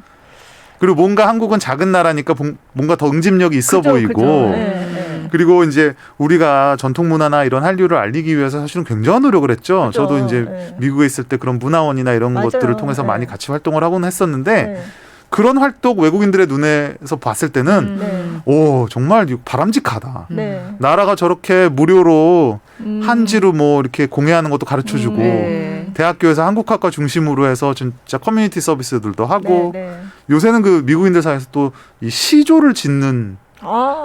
그리고 뭔가 한국은 작은 나라니까 뭔가 더 응집력이 있어 그죠, 보이고 그죠. 네. 그리고 이제 우리가 전통 문화나 이런 한류를 알리기 위해서 사실은 굉장한 노력을 했죠. 그죠. 저도 이제 네. 미국에 있을 때 그런 문화원이나 이런 맞아요. 것들을 통해서 네. 많이 같이 활동을 하곤 했었는데 네. 그런 활동 외국인들의 눈에서 봤을 때는 네. 오 정말 바람직하다. 네. 나라가 저렇게 무료로 음. 한지로 뭐 이렇게 공예하는 것도 가르쳐주고 네. 대학교에서 한국학과 중심으로 해서 진짜 커뮤니티 서비스들도 하고 네, 네. 요새는 그 미국인들 사이에서 또 이 시조를 짓는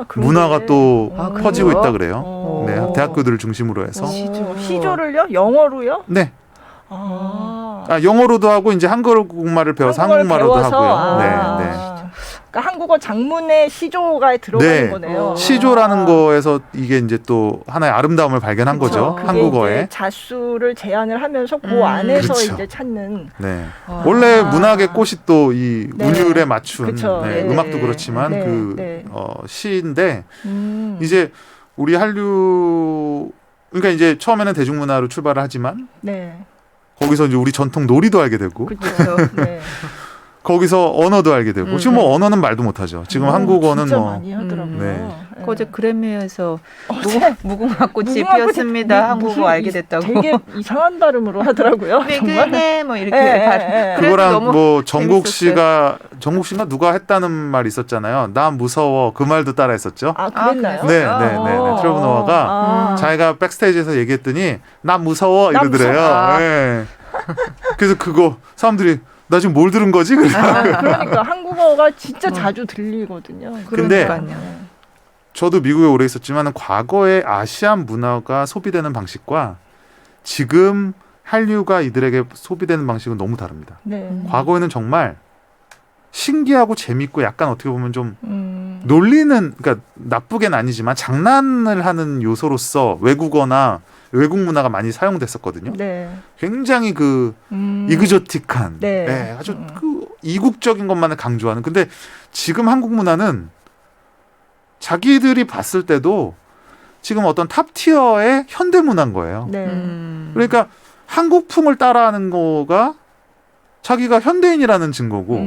그런 문화가 게. 또 아, 퍼지고 그래요? 있다 그래요. 어. 네, 대학교들을 중심으로 해서. 시조를요? 영어로요? 네. 아. 영어로도 하고 이제 한국말을 배워서 한국말로도 배워서? 하고요. 아. 네, 네. 그러니까 한국어 장문에 시조가 들어가는 네. 거네요. 시조라는 아. 거에서 이게 이제 또 하나의 아름다움을 발견한 그쵸. 거죠. 그게 한국어에. 이제 자수를 제안을 하면서 그 안에서 그렇죠. 이제 찾는. 네. 아. 원래 문학의 꽃이 또 이 네. 운율에 맞춘 그쵸. 네, 네. 음악도 그렇지만 네. 그 네. 시인데 음. 이제 우리 한류 그러니까 이제 처음에는 대중문화로 출발을 하지만 네. 거기서 이제 우리 전통 놀이도 알게 되고 그렇죠. 네. 거기서 언어도 알게 되고 지금 뭐 언어는 말도 못하죠. 지금 한국어는 진짜 뭐 많이 하더라고요. 네. 어제 그래미에서 어제 무궁화꽃이 피었습니다. 한국어 알게 됐다고. 되게 이상한 발음으로 하더라고요. 정말. 네, 뭐 이렇게 그래도 그거랑 너무 뭐 정국 재밌었어요. 씨가 누가 했다는 말 있었잖아요. 나 무서워 그 말도 따라했었죠. 아, 그랬나요? 네, 트레버 노아가 자기가 백스테이지에서 얘기했더니 나 무서워 나 이러더래요. 무서워. 네. 그래서 그거 사람들이 나 지금 뭘 들은 거지? 그러니까 한국어가 진짜 자주 들리거든요. 근데 그러니까요. 저도 미국에 오래 있었지만 과거의 아시안 문화가 소비되는 방식과 지금 한류가 이들에게 소비되는 방식은 너무 다릅니다. 네. 과거에는 정말 신기하고 재밌고 약간 어떻게 보면 좀 놀리는, 그러니까 나쁘게는 아니지만 장난을 하는 요소로서 외국어나 외국 문화가 많이 사용됐었거든요. 네. 굉장히 그 이그조틱한, 네. 네, 아주 그 이국적인 것만을 강조하는. 근데 지금 한국 문화는 자기들이 봤을 때도 지금 어떤 탑 티어의 현대 문화인 거예요. 네. 그러니까 한국풍을 따라하는 거가 자기가 현대인이라는 증거고,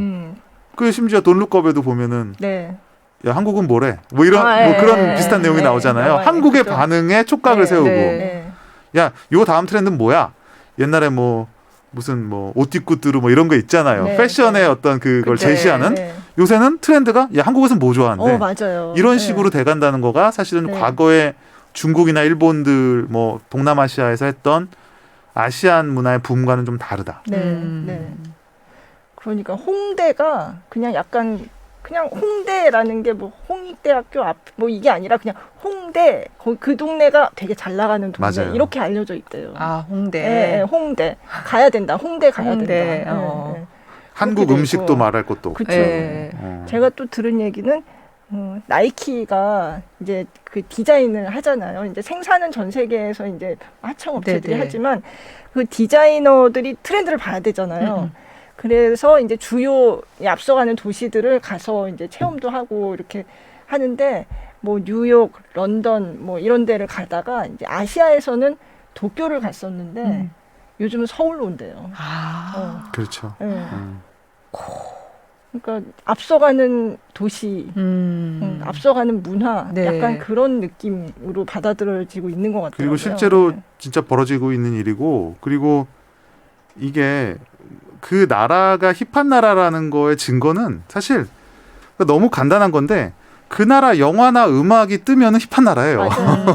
그 심지어 돈룩업에도 보면은 네. 야 한국은 뭐래? 뭐 이런 뭐 그런 비슷한 내용이 나오잖아요. 한국의 그렇죠. 반응에 촉각을 세우고, 네. 야, 요 다음 트렌드는 뭐야? 옛날에 뭐 무슨 뭐 옷디꾸뚜루 뭐 이런 거 있잖아요. 네, 패션의 어떤 그걸 그때, 제시하는. 네. 요새는 트렌드가 야 한국에서는 뭐 좋아하는데 맞아요. 이런 네. 식으로 돼간다는 거가 사실은 네. 과거에 중국이나 일본들 뭐 동남아시아에서 했던 아시안 문화의 붐과는 좀 다르다. 네. 네. 그러니까 홍대가 그냥 약간 그냥 홍대라는 게 뭐 홍익대학교 앞 뭐 이게 아니라 그냥 홍대 그 동네가 되게 잘 나가는 동네 맞아요. 이렇게 알려져 있대요. 아, 홍대. 네, 홍대 가야 된다. 홍대 가야 홍대, 된다. 어. 한국 그렇게 음식도 되고. 말할 것도 없고. 그렇죠. 네. 제가 또 들은 얘기는 나이키가 이제 그 디자인을 하잖아요. 이제 생산은 전 세계에서 이제 하청 업체들이 네네. 하지만 그 디자이너들이 트렌드를 봐야 되잖아요. 그래서 이제 주요 앞서가는 도시들을 가서 이제 체험도 하고 이렇게 하는데 뭐 뉴욕, 런던 뭐 이런 데를 가다가 이제 아시아에서는 도쿄를 갔었는데 요즘은 서울로 온대요. 아. 그렇죠. 네. 그러니까 앞서가는 도시, 앞서가는 문화, 네. 약간 그런 느낌으로 받아들여지고 있는 것 같아요. 그리고 실제로 진짜 벌어지고 있는 일이고, 그리고 이게 그 나라가 힙한 나라라는 거의 증거는 사실 너무 간단한 건데 그 나라 영화나 음악이 뜨면은 힙한 나라예요. 맞아요.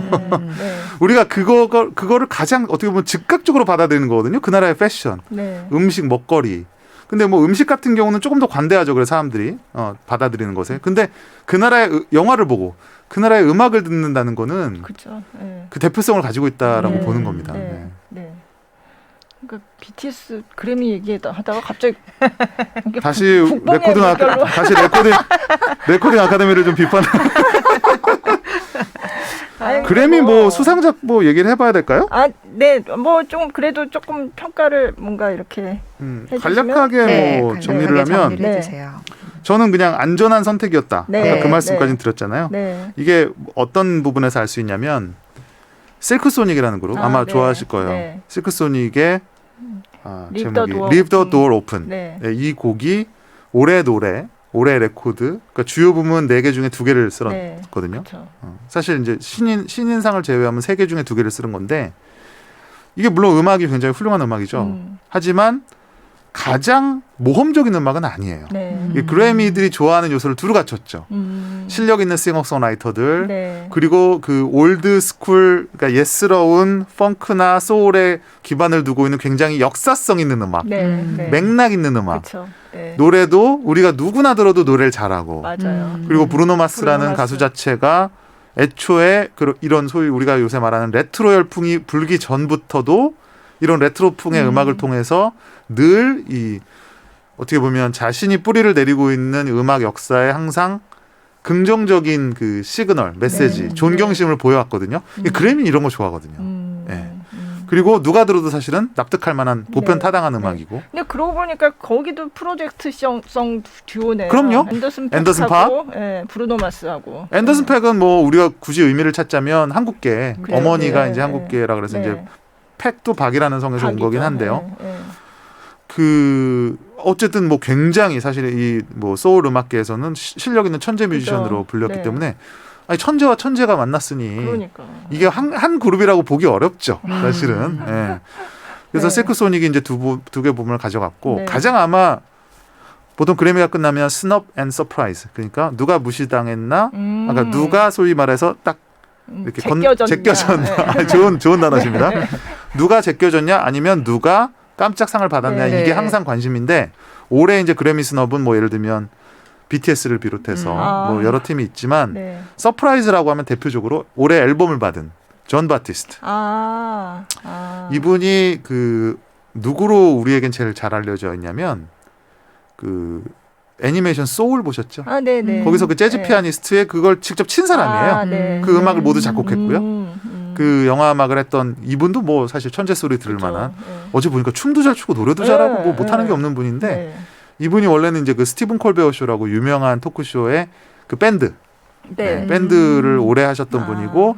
네. 우리가 그거를 가장 어떻게 보면 즉각적으로 받아들이는 거거든요. 그 나라의 패션, 네. 음식, 먹거리. 근데 뭐 음식 같은 경우는 조금 더 관대하죠. 그래서 사람들이 받아들이는 것에. 근데 그 나라의 영화를 보고 그 나라의 음악을 듣는다는 거는 그렇죠. 네. 그 대표성을 가지고 있다라고 네. 보는 겁니다. 네. 네. 네. 그러니까 BTS 그래미 얘기하다가 갑자기 이렇게 다시 북봉의 물결로. 다시 레코딩 아카데미를 좀 비판. 그래미 뭐 수상작 뭐 얘기를 해봐야 될까요? 네, 뭐 좀 그래도 조금 평가를 뭔가 이렇게 해주시면? 간략하게 뭐 정리를 하면 정리를 해주세요. 저는 그냥 안전한 선택이었다. 네. 아까 그 말씀까지는 네. 드렸잖아요. 네. 이게 어떤 부분에서 알 수 있냐면 실크소닉이라는 그룹 아마 네. 좋아하실 거예요. 네. 실크소닉의 Leave the 제목이 door Leave the open. Door Open. 네. 네, 이 곡이 올해 노래, 올해 레코드, 그러니까 주요 부문 4개 중에 2개를 네. 쓸었거든요. 그렇죠. 사실 이제 신인상을 제외하면 3개 중에 2개를 쓰는 건데 이게 물론 음악이 굉장히 훌륭한 음악이죠. 하지만 가장 모험적인 음악은 아니에요. 네. 이 그래미들이 좋아하는 요소를 두루 갖췄죠. 실력 있는 싱어송라이터들, 네. 그리고 그 올드 스쿨, 그러니까 옛스러운 펑크나 소울에 기반을 두고 있는 굉장히 역사성 있는 음악, 네. 네. 맥락 있는 음악. 그렇죠. 네. 노래도 우리가 누구나 들어도 노래를 잘하고, 맞아요. 그리고 브루노 마스라는 브루노 마스. 가수 자체가 애초에 이런 소위 우리가 요새 말하는 레트로 열풍이 불기 전부터도 이런 레트로풍의 음악을 통해서 늘 이 어떻게 보면 자신이 뿌리를 내리고 있는 음악 역사에 항상 긍정적인 그 시그널, 메시지, 네. 존경심을 보여왔거든요. 그래미 이런 거 좋아하거든요. 예. 그리고 누가 들어도 사실은 납득할 만한 보편 네. 타당한 네. 음악이고. 근데 그러고 보니까 거기도 프로젝트성 듀오네요. 그럼요. 앤더슨 앤더슨 팍하고 예, 브루노 마스하고. 앤더슨 팩은 뭐 우리가 굳이 의미를 찾자면 한국계, 그래요. 어머니가 네. 이제 네. 한국계라 그래서 네. 이제 팩도 박이라는 성에서 온 박이죠. 거긴 한데요. 네. 네. 그 어쨌든 뭐 굉장히 사실 이 뭐 소울 음악계에서는 실력 있는 천재 뮤지션으로 불렸기 네. 때문에 아니 천재와 천재가 만났으니 그러니까. 이게 한 그룹이라고 보기 어렵죠. 사실은. 예. 그래서 네. 실크소닉이 이제 두 개 부분을 가져갔고 네. 가장 아마 보통 그래미가 끝나면 스놉 앤 서프라이즈 그러니까 누가 무시당했나 그러니까 누가 소위 말해서 딱 이렇게 제껴졌나 좋은 단어십니다. 누가 제껴졌냐 아니면 누가 깜짝 상을 받았냐 네. 이게 항상 관심인데 올해 이제 그래미 스놉은 뭐 예를 들면 BTS를 비롯해서 뭐 여러 팀이 있지만 네. 서프라이즈라고 하면 대표적으로 올해 앨범을 받은 존 바티스트 이분이 그 누구로 우리에겐 제일 잘 알려져 있냐면 그 애니메이션 소울 보셨죠? 네네. 거기서 그 재즈 피아니스트의 그걸 직접 친 사람이에요. 네. 그 음악을 모두 작곡했고요. 그 영화 음악을 했던 이분도 뭐 사실 천재 소리 들을 그쵸. 만한 네. 어제 보니까 춤도 잘 추고 노래도 네, 잘하고 뭐 못하는 네. 게 없는 분인데 네. 이분이 원래는 이제 그 스티븐 콜베어 쇼라고 유명한 토크쇼의 그 밴드 네. 밴드를 오래 하셨던 아. 분이고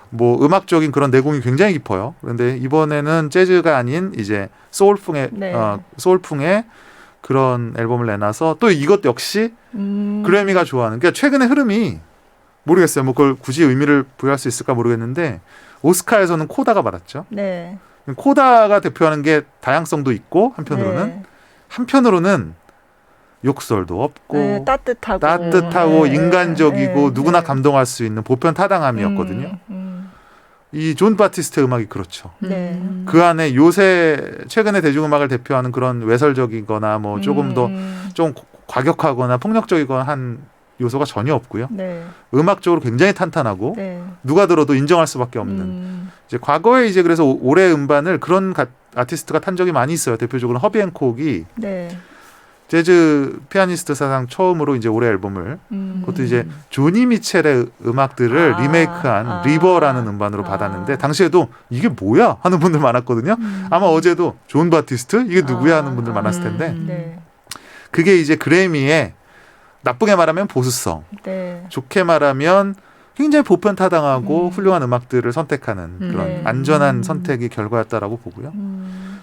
뭐 음악적인 그런 내공이 굉장히 깊어요. 그런데 이번에는 재즈가 아닌 이제 소울풍의 네. 소울풍의 그런 앨범을 내놔서 또 이것 역시 그래미가 좋아하는 그러니까 최근의 흐름이 모르겠어요. 뭐 그걸 굳이 의미를 부여할 수 있을까 모르겠는데 오스카에서는 코다가 받았죠. 네. 코다가 대표하는 게 다양성도 있고 네. 한편으로는 욕설도 없고 네, 따뜻하고 따뜻하고 네. 인간적이고 네. 누구나 네. 감동할 수 있는 보편타당함이었거든요. 이 존 바티스트 음악이 그렇죠. 네. 그 안에 요새 최근의 대중음악을 대표하는 그런 외설적이거나 뭐 조금 더 좀 과격하거나 폭력적이거나 한 요소가 전혀 없고요. 네. 음악적으로 굉장히 탄탄하고 네. 누가 들어도 인정할 수밖에 없는 이제 과거에 이제 그래서 올해 음반을 그런 아티스트가 탄 적이 많이 있어요. 대표적으로 허비 앤 콕이 네. 재즈 피아니스트 사상 처음으로 이제 올해 앨범을 그것도 이제 조니 미첼의 음악들을 리메이크한 리버라는 음반으로 받았는데 당시에도 이게 뭐야 하는 분들 많았거든요. 아마 어제도 존 바티스트 이게 누구야 하는 분들 많았을 텐데 네. 그게 이제 그래미의 나쁘게 말하면 보수성, 네. 좋게 말하면 굉장히 보편타당하고 훌륭한 음악들을 선택하는 그런 네. 안전한 선택이 결과였다라고 보고요.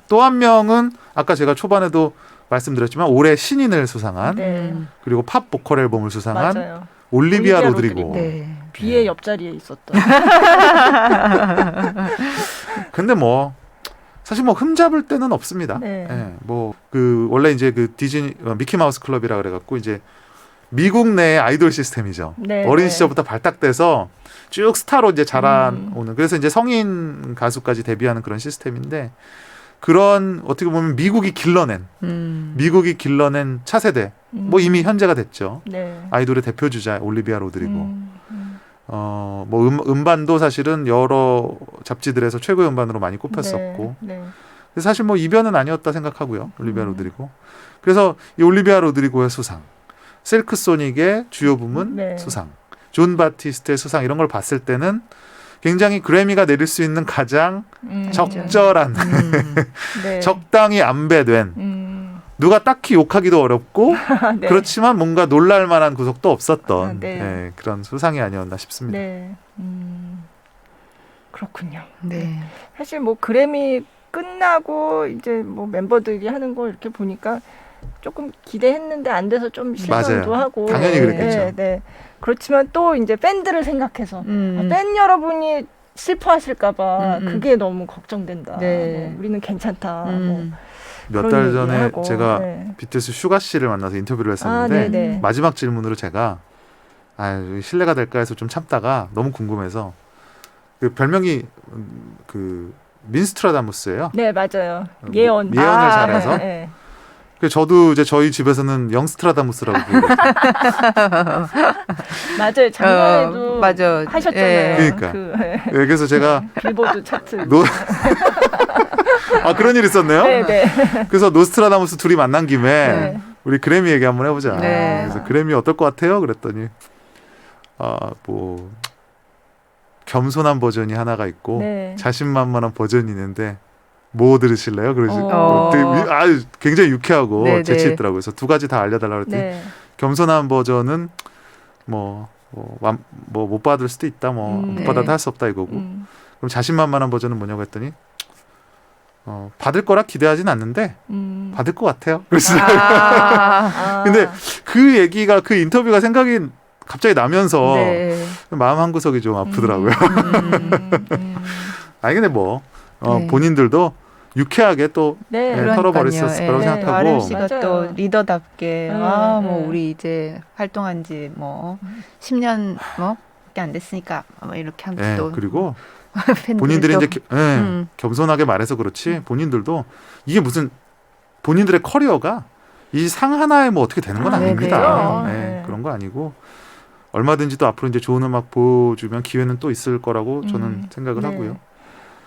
또 한 명은 아까 제가 초반에도 말씀드렸지만 올해 신인을 수상한 네. 그리고 팝 보컬 앨범을 수상한 맞아요. 올리비아 올리비아 로드리고. 네. 비의 옆자리에 있었던. 근데 뭐 사실 뭐 흠잡을 데는 없습니다. 네. 예, 뭐 그 원래 이제 그 디즈니 미키 마우스 클럽이라 그래갖고 이제 미국 내의 아이돌 시스템이죠. 네, 어린 네. 시절부터 발탁돼서 쭉 스타로 이제 자라오는 그래서 이제 성인 가수까지 데뷔하는 그런 시스템인데 그런 어떻게 보면 미국이 길러낸 차세대 뭐 이미 현재가 됐죠. 네. 아이돌의 대표 주자 올리비아 로드리고 뭐 음반도 사실은 여러 잡지들에서 최고의 음반으로 많이 꼽혔었고 네. 네. 그래서 사실 뭐 이변은 아니었다 생각하고요. 올리비아 로드리고. 그래서 이 올리비아 로드리고의 수상, 실크소닉의 주요 부문 네. 수상, 존 바티스트의 수상 이런 걸 봤을 때는 굉장히 그래미가 내릴 수 있는 가장 적절한 네. 적당히 안배된 누가 딱히 욕하기도 어렵고 네. 그렇지만 뭔가 놀랄 만한 구석도 없었던 네. 예, 그런 수상이 아니었나 싶습니다. 네. 그렇군요. 네. 사실 뭐 그래미 끝나고 이제 뭐 멤버들이 하는 거 이렇게 보니까 조금 기대했는데 안 돼서 좀 실망도 맞아요. 하고 당연히 그랬겠죠. 네, 네. 그렇지만 또 이제 팬들을 생각해서 팬 여러분이 슬퍼하실까봐 그게 너무 걱정된다. 네. 뭐 우리는 괜찮다. 뭐 몇 그런 달 전에 얘기하고, 제가 네. BTS 슈가 씨를 만나서 인터뷰를 했었는데 네네. 마지막 질문으로 제가 실례가 될까 해서 좀 참다가 너무 궁금해서 그 별명이 그 민스트라다무스예요. 네, 맞아요. 예언. 예언을 잘해서. 네. 그래서 저도 이제 저희 집에서는 영스트라다무스라고 부르고 맞아요. 작년에도 맞아. 하셨잖아요. 그러니까. 그래서 제가 빌보드 차트. 그런 일 있었네요. 네, 네. 그래서 노스트라다무스 둘이 만난 김에 네. 우리 그래미 얘기 한번 해보자. 네. 그래서 그래미 어떨 것 같아요? 그랬더니 뭐 겸손한 버전이 하나가 있고 네. 자신만만한 버전이 있는데 뭐 들으실래요? 그러시 어. 되게 굉장히 유쾌하고 네, 재치 네. 있더라고요. 그래서 두 가지 다 알려달라고 그랬더니 네. 겸손한 버전은 뭐 못 받을 수도 있다. 못 네. 받아도 할 수 없다 이거고. 그럼 자신만만한 버전은 뭐냐고 했더니 받을 거라 기대하진 않는데 받을 것 같아요. 그래서 근데 그 얘기가 그 인터뷰가 생각이 갑자기 나면서 네. 마음 한 구석이 좀 아프더라고요. 아니 근데 뭐 네. 본인들도 유쾌하게 또 네. 털어버릴 수 있을 거라고 네. 생각하고 RMC가 맞아요. 또 리더답게 네, 뭐 네. 우리 이제 활동한 지 뭐 10년 뭐밖에 안 됐으니까 뭐 이렇게 하면 예, 또 그리고 팬들도 본인들이 이제 음. 겸손하게 말해서 그렇지 본인들도 이게 무슨 본인들의 커리어가 이 상 하나에 뭐 어떻게 되는 건 아, 아닙니다. 네, 네, 네. 그런 거 아니고 얼마든지 또 앞으로 이제 좋은 음악 보여주면 기회는 또 있을 거라고 저는 생각을 네. 하고요.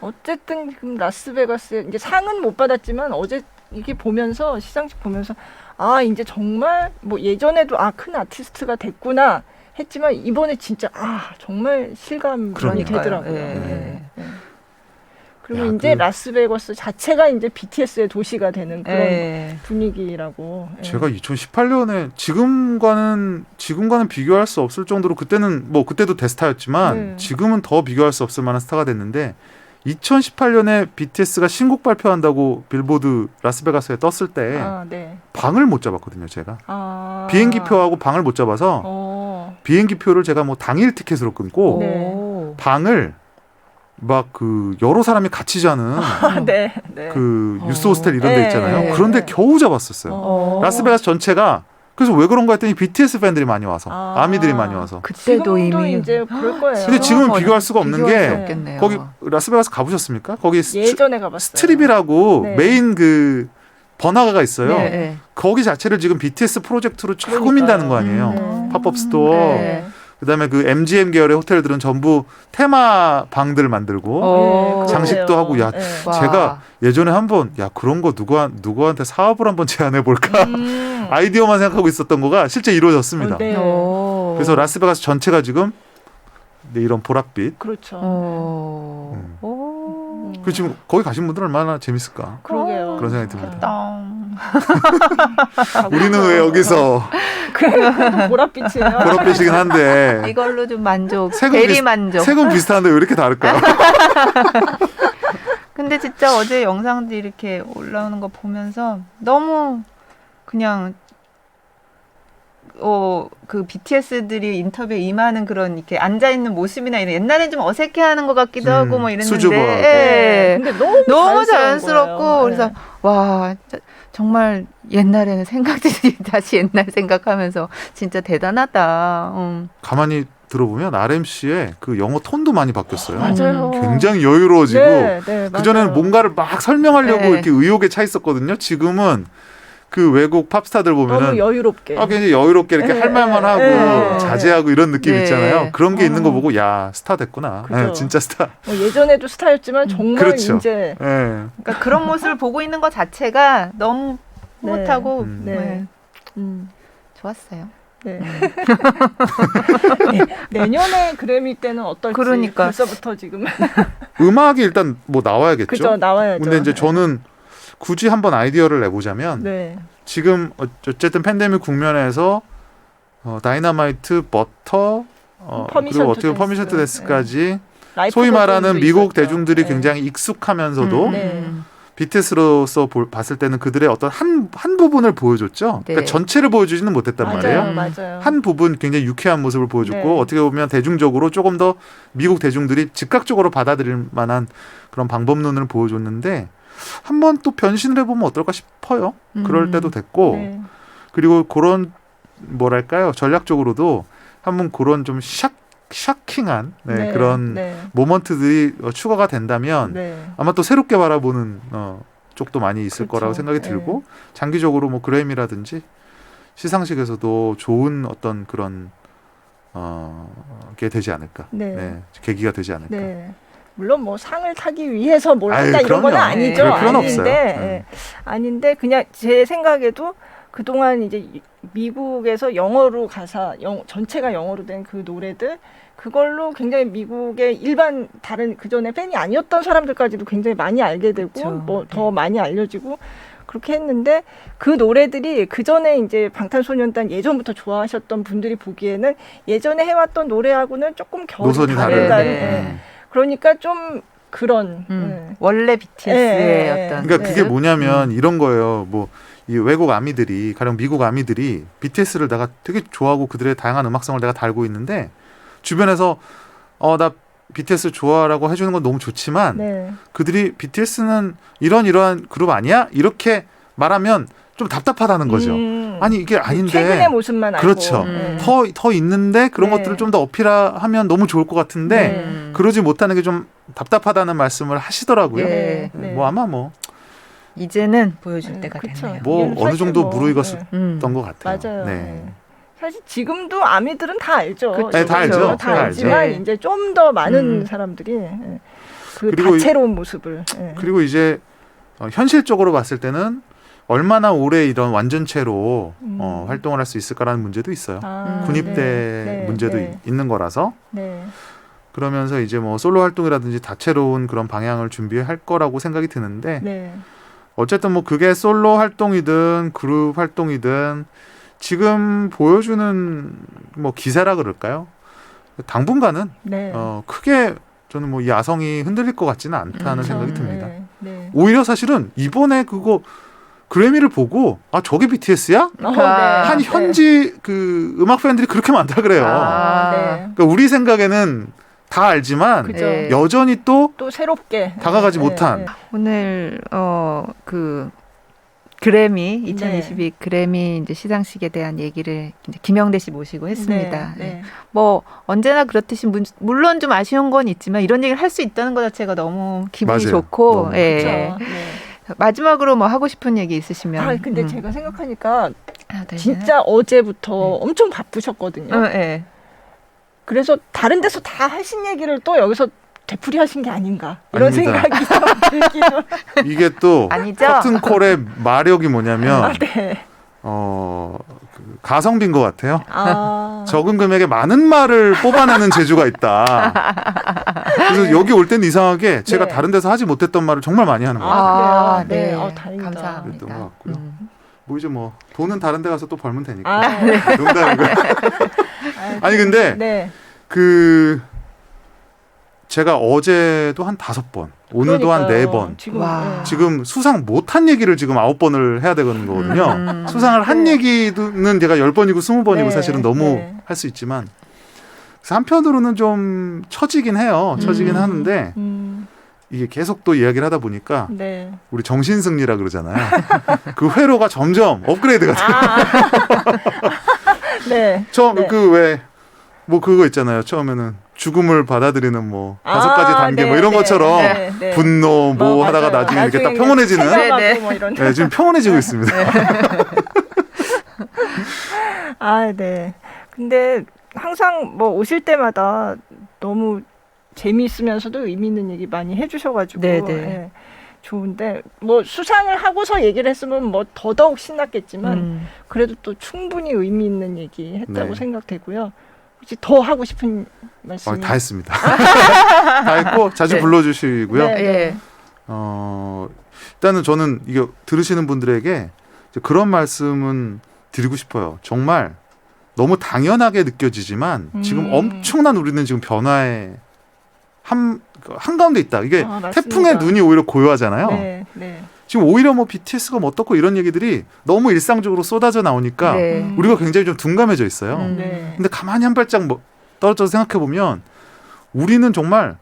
어쨌든 지금 라스베가스 이제 상은 못 받았지만 어제 이게 보면서 시상식 보면서 아 이제 정말 뭐 예전에도 큰 아티스트가 됐구나 했지만 이번에 진짜 정말 실감이 그러니까요. 되더라고요. 예. 네. 네. 그리고 야, 이제 라스베가스 자체가 이제 BTS의 도시가 되는 그런 예. 분위기라고. 예. 제가 2018년에 지금과는 비교할 수 없을 정도로 그때는 뭐 그때도 대스타였지만 네. 지금은 더 비교할 수 없을 만한 스타가 됐는데 2018년에 BTS가 신곡 발표한다고 빌보드 라스베가스에 떴을 때 네. 방을 못 잡았거든요, 제가. 아. 비행기 표하고 방을 못 잡아서 비행기 표를 제가 뭐 당일 티켓으로 끊고 네. 오. 방을 막 그 여러 사람이 같이 자는 네. 네. 그 유스 호스텔 이런 데 네. 있잖아요. 네. 그런데 겨우 잡았었어요. 어. 라스베가스 전체가 그래서 왜 그런가 했더니 BTS 팬들이 많이 와서 아미들이 많이 와서. 그때도 지금도 이미 이제 그럴 거예요. 근데 지금은 비교할 수가 없는 비교할 수 게 없겠네요. 거기 라스베가스 가보셨습니까? 거기 예전에 가봤어요. 스트립이라고 네. 메인 그 번화가가 있어요. 네, 네. 거기 자체를 지금 BTS 프로젝트로 쫙 그러니까요. 꾸민다는 거 아니에요. 네. 팝업 스토어. 네. 그다음에 그 MGM 계열의 호텔들은 전부 테마 방들 만들고 오. 장식도 하고 야 네. 와. 제가 예전에 한번 그런 거 누구한테 사업을 한번 제안해 볼까 아이디어만 생각하고 있었던 거가 실제 이루어졌습니다. 네. 오. 그래서 라스베가스 전체가 지금 이런 보랏빛. 그렇죠. 오. 음. 오. 그 지금 거기 가신 분들 얼마나 재밌을까 그러게요. 그런 생각이 듭니다. 땅. 우리는 왜 여기서 보랏빛이에요. 보랏빛이긴 한데 이걸로 좀 만족. 색은 대리 만족. 색은 비슷한데 왜 이렇게 다를까요? 근데 진짜 어제 영상도 이렇게 올라오는 거 보면서 너무 그냥 그 BTS들이 인터뷰에 임하는 그런 이렇게 앉아 있는 모습이나 이런 옛날엔 좀 어색해하는 것 같기도 하고 뭐 이랬는데 수줍어하고. 예. 근데 너무 자연스럽고 거예요. 그래서 네. 와 정말 옛날에는 생각들이 다시 옛날 생각하면서 진짜 대단하다. 가만히 들어보면 RMC의 그 영어 톤도 많이 바뀌었어요. 맞아요. 굉장히 여유로워지고 네, 네, 그전에는 맞아요. 뭔가를 막 설명하려고 네. 이렇게 의욕에 차 있었거든요. 지금은 그 외국 팝스타들 너무 보면은 여유롭게. 굉장히 여유롭게 이렇게 네, 할 말만 하고 네. 자제하고 이런 느낌 네. 있잖아요. 그런 게 있는 거 보고 야 스타 됐구나. 그죠. 네, 진짜 스타. 뭐 예전에도 스타였지만 정말 그렇죠. 이제 네. 그러니까 그런 모습을 보고 있는 것 자체가 너무 네. 흐뭇하고 네. 네, 음, 좋았어요. 네. 네. 내년에 그래미 때는 어떨지 그러니까. 벌써부터 지금 음악이 일단 뭐 나와야겠죠. 그죠 나와야죠. 근데 이제 저는 굳이 한번 아이디어를 내보자면 네. 지금 어쨌든 팬데믹 국면에서 다이너마이트, 버터, 퍼미션 그리고 투 어떻게 보면 퍼미션 투 데스. 데스까지 라이프 소위 말하는 버전도 미국 있었죠. 대중들이 네. 굉장히 익숙하면서도 네. BTS로서 봤을 때는 그들의 어떤 한 부분을 보여줬죠. 네. 그러니까 전체를 보여주지는 못했단 말이에요. 맞아요. 한 부분 굉장히 유쾌한 모습을 보여줬고 네. 어떻게 보면 대중적으로 조금 더 미국 대중들이 즉각적으로 받아들일 만한 그런 방법론을 보여줬는데 한번 또 변신을 해보면 어떨까 싶어요. 그럴 때도 됐고 네. 그리고 그런 뭐랄까요 전략적으로도 한번 그런 좀 샤킹한 네. 그런 네. 모먼트들이 추가가 된다면 네. 아마 또 새롭게 바라보는 쪽도 많이 있을 그렇죠. 거라고 생각이 들고 장기적으로 뭐 그래미라든지 시상식에서도 좋은 어떤 그런 게 되지 않을까. 네. 네, 계기가 되지 않을까. 네. 물론 뭐 상을 타기 위해서 뭘 아유, 한다 이런 건 그럼요. 아니죠. 그럴 필요는 아닌데, 없어요. 예. 아닌데 그냥 제 생각에도 그동안 이제 미국에서 영어로 전체가 영어로 된 그 노래들 그걸로 굉장히 미국의 일반 다른 그전에 팬이 아니었던 사람들까지도 굉장히 많이 알게 되고 그렇죠. 뭐 더 많이 알려지고 그렇게 했는데 그 노래들이 그전에 이제 방탄소년단 예전부터 좋아하셨던 분들이 보기에는 예전에 해왔던 노래하고는 조금 결이 노선이 다르다. 다른. 네. 예. 그러니까 좀 그런 원래 BTS의 어떤 그러니까 그게 모습? 뭐냐면 이런 거예요. 뭐 이 외국 아미들이 가령 미국 아미들이 BTS를 내가 되게 좋아하고 그들의 다양한 음악성을 내가 달고 있는데 주변에서 나 BTS 좋아라고 해주는 건 너무 좋지만 네. 그들이 BTS는 이러한 그룹 아니야? 이렇게 말하면 좀 답답하다는 거죠. 아니 이게 아닌데 최근의 모습만 알고. 그렇죠. 더 있는데 그런 네. 것들을 좀 더 어필하면 너무 좋을 것 같은데 네. 그러지 못하는 게 좀 답답하다는 말씀을 하시더라고요. 예. 네. 뭐 아마 뭐 이제는 보여줄 네, 때가 그쵸. 됐네요. 뭐 이건 어느 사실 정도 뭐, 무르익었던 것 같아요. 맞아요. 네. 네. 사실 지금도 아미들은 다 알죠. 그쵸. 네, 다 알죠. 다 다 알지만 알죠. 이제 좀 더 많은 사람들이 그 그리고 다채로운 모습을. 그리고 이제 현실적으로 봤을 때는 얼마나 오래 이런 완전체로 활동을 할 수 있을까라는 문제도 있어요. 군입대 네. 문제도 네. 있는 거라서 네. 그러면서 이제 뭐 솔로 활동이라든지 다채로운 그런 방향을 준비할 거라고 생각이 드는데 네. 어쨌든 뭐 그게 솔로 활동이든 그룹 활동이든 지금 보여주는 뭐 기세라 그럴까요? 당분간은 네. 크게 저는 뭐 이 야성이 흔들릴 것 같지는 않다는 생각이 듭니다. 네. 네. 오히려 사실은 이번에 그거 그래미를 보고 저게 BTS야? 한 현지 그 음악 팬들이 그렇게 많다 그래요. 네. 그러니까 우리 생각에는 다 알지만 그죠. 네. 여전히 또 새롭게 다가가지 못한. 오늘 그 그래미 2022 그래미 이제 시상식에 대한 얘기를 이제 김영대 씨 모시고 했습니다. 네. 뭐 언제나 그렇듯이 물론 좀 아쉬운 건 있지만 이런 얘기를 할 수 있다는 것 자체가 너무 기분이 맞아요. 좋고 너무 예. 그렇죠. 네. 마지막으로 뭐 하고 싶은 얘기 있으시면. 근데 제가 생각하니까 네. 진짜 어제부터 엄청 바쁘셨거든요. 예. 그래서 다른 데서 다 하신 얘기를 또 여기서 되풀이하신 게 아닌가 이런 아닙니다. 생각이 좀 들기도. 이게 또 아니죠? 커튼콜의 마력이 뭐냐면 네. 그 가성비인 것 같아요. 적은 금액에 많은 말을 뽑아내는 재주가 있다. 그래서 여기 올 때는 이상하게 제가 네. 다른 데서 하지 못했던 말을 정말 많이 하는 거예요. 그래요? 네. 네. 다행이다. 감사합니다. 그랬던 것 같고요. 뭐 이제 뭐 돈은 다른 데 가서 또 벌면 되니까. 아, 농담이고요. 아니 근데 네. 그 제가 어제도 한 5번, 오늘도 한 그러니까요. 4번. 지금, 와. 지금 수상 못한 얘기를 지금 9번을 해야 되는 거거든요. 수상을 한 네. 얘기는 제가 10번이고 20번이고 네. 사실은 너무 네. 할 수 있지만 그래서 한편으로는 좀 처지긴 해요. 처지긴 하는데 이게 계속 또 이야기를 하다 보니까 네. 우리 정신승리라 그러잖아요. 그 회로가 점점 업그레이드가 돼요. 네. 처음 네. 그 왜 뭐 그거 있잖아요. 처음에는 죽음을 받아들이는 뭐 5가지 단계 뭐 이런 것처럼 네. 분노 뭐 하다가 맞아요. 나중에 이렇게 딱 나중에 평온해지는 체념하고 뭐 이런. 네, 지금 평온해지고 있습니다. 네. 근데 항상 뭐 오실 때마다 너무 재미있으면서도 의미 있는 얘기 많이 해주셔가지고 네네. 좋은데 뭐 수상을 하고서 얘기를 했으면 뭐 더더욱 신났겠지만 그래도 또 충분히 의미 있는 얘기 했다고 네. 생각되고요. 혹시 더 하고 싶은 말씀이? 다 했습니다. 다 했고 자주 네. 불러주시고요. 네. 예. 일단은 저는 이게 들으시는 분들에게 이제 그런 말씀은 드리고 싶어요. 정말 너무 당연하게 느껴지지만 지금 엄청난 우리는 지금 변화의 한가운데 있다. 이게 맞습니다. 태풍의 눈이 오히려 고요하잖아요. 네, 네. 지금 오히려 뭐 BTS가 뭐 어떻고 이런 얘기들이 너무 일상적으로 쏟아져 나오니까 네. 우리가 굉장히 좀 둔감해져 있어요. 네. 근데 가만히 한 발짝 뭐 떨어져서 생각해 보면 우리는 정말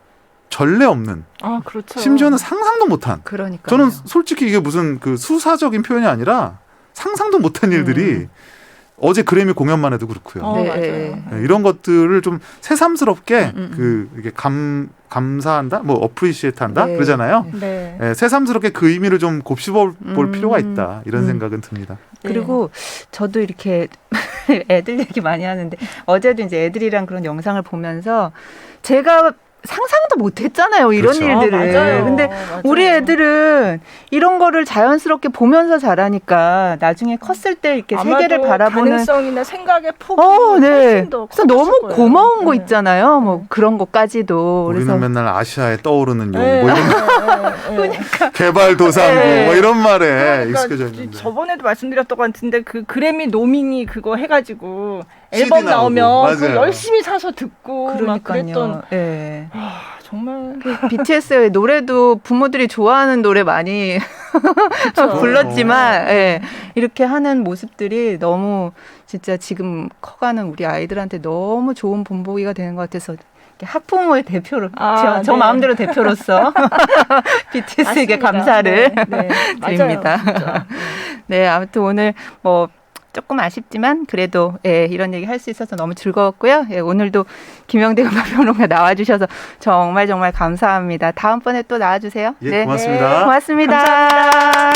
전례 없는 그렇죠. 심지어는 상상도 못한 그러니까. 저는 솔직히 이게 무슨 그 수사적인 표현이 아니라 상상도 못한 일들이 어제 그래미 공연만 해도 그렇고요. 네. 맞아요. 네, 이런 것들을 좀 새삼스럽게 그 이게 감사한다, 뭐 어프리시에이트한다 네. 그러잖아요. 네. 네, 새삼스럽게 그 의미를 좀 곱씹어 볼 필요가 있다 이런 생각은 듭니다. 그리고 저도 이렇게 애들 얘기 많이 하는데 어제도 이제 애들이랑 그런 영상을 보면서 제가 상상도 못했잖아요 이런 그렇죠. 일들을. 맞아요. 근데 맞아요. 우리 애들은 이런 거를 자연스럽게 보면서 자라니까 나중에 컸을 때 이렇게 세계를 아마도 바라보는 가능성이나 생각의 폭이 네. 훨씬 더 그래서 너무 커졌을 거예요. 고마운 거 네. 있잖아요. 뭐 그런 것까지도. 우리는 그래서 맨날 아시아에 떠오르는 용, 네. 뭐 이런 네. 개발도상국 네. 뭐 이런 말에 그러니까 익숙해져 있는데. 저번에도 말씀드렸던 것 같은데 그 그래미 노미니 그거 해가지고 CD 앨범 나오고. 나오면 그거 맞아요. 열심히 사서 듣고 막 그랬던 그러니까요. 예. 정말 BTS의 노래도 부모들이 좋아하는 노래 많이 불렀지만 예, 이렇게 하는 모습들이 너무 진짜 지금 커가는 우리 아이들한테 너무 좋은 본보기가 되는 것 같아서 이렇게 학부모의 대표로 저 네. 마음대로 대표로서 BTS에게 맞습니다. 감사를 네, 네. 드립니다. 맞아요, 진짜. 네, 아무튼 오늘 뭐 조금 아쉽지만 그래도 예, 이런 얘기 할 수 있어서 너무 즐거웠고요. 예, 오늘도 김영대 음악평론가 나와주셔서 정말 정말 감사합니다. 다음번에 또 나와주세요. 예, 네, 고맙습니다. 고맙습니다. 감사합니다.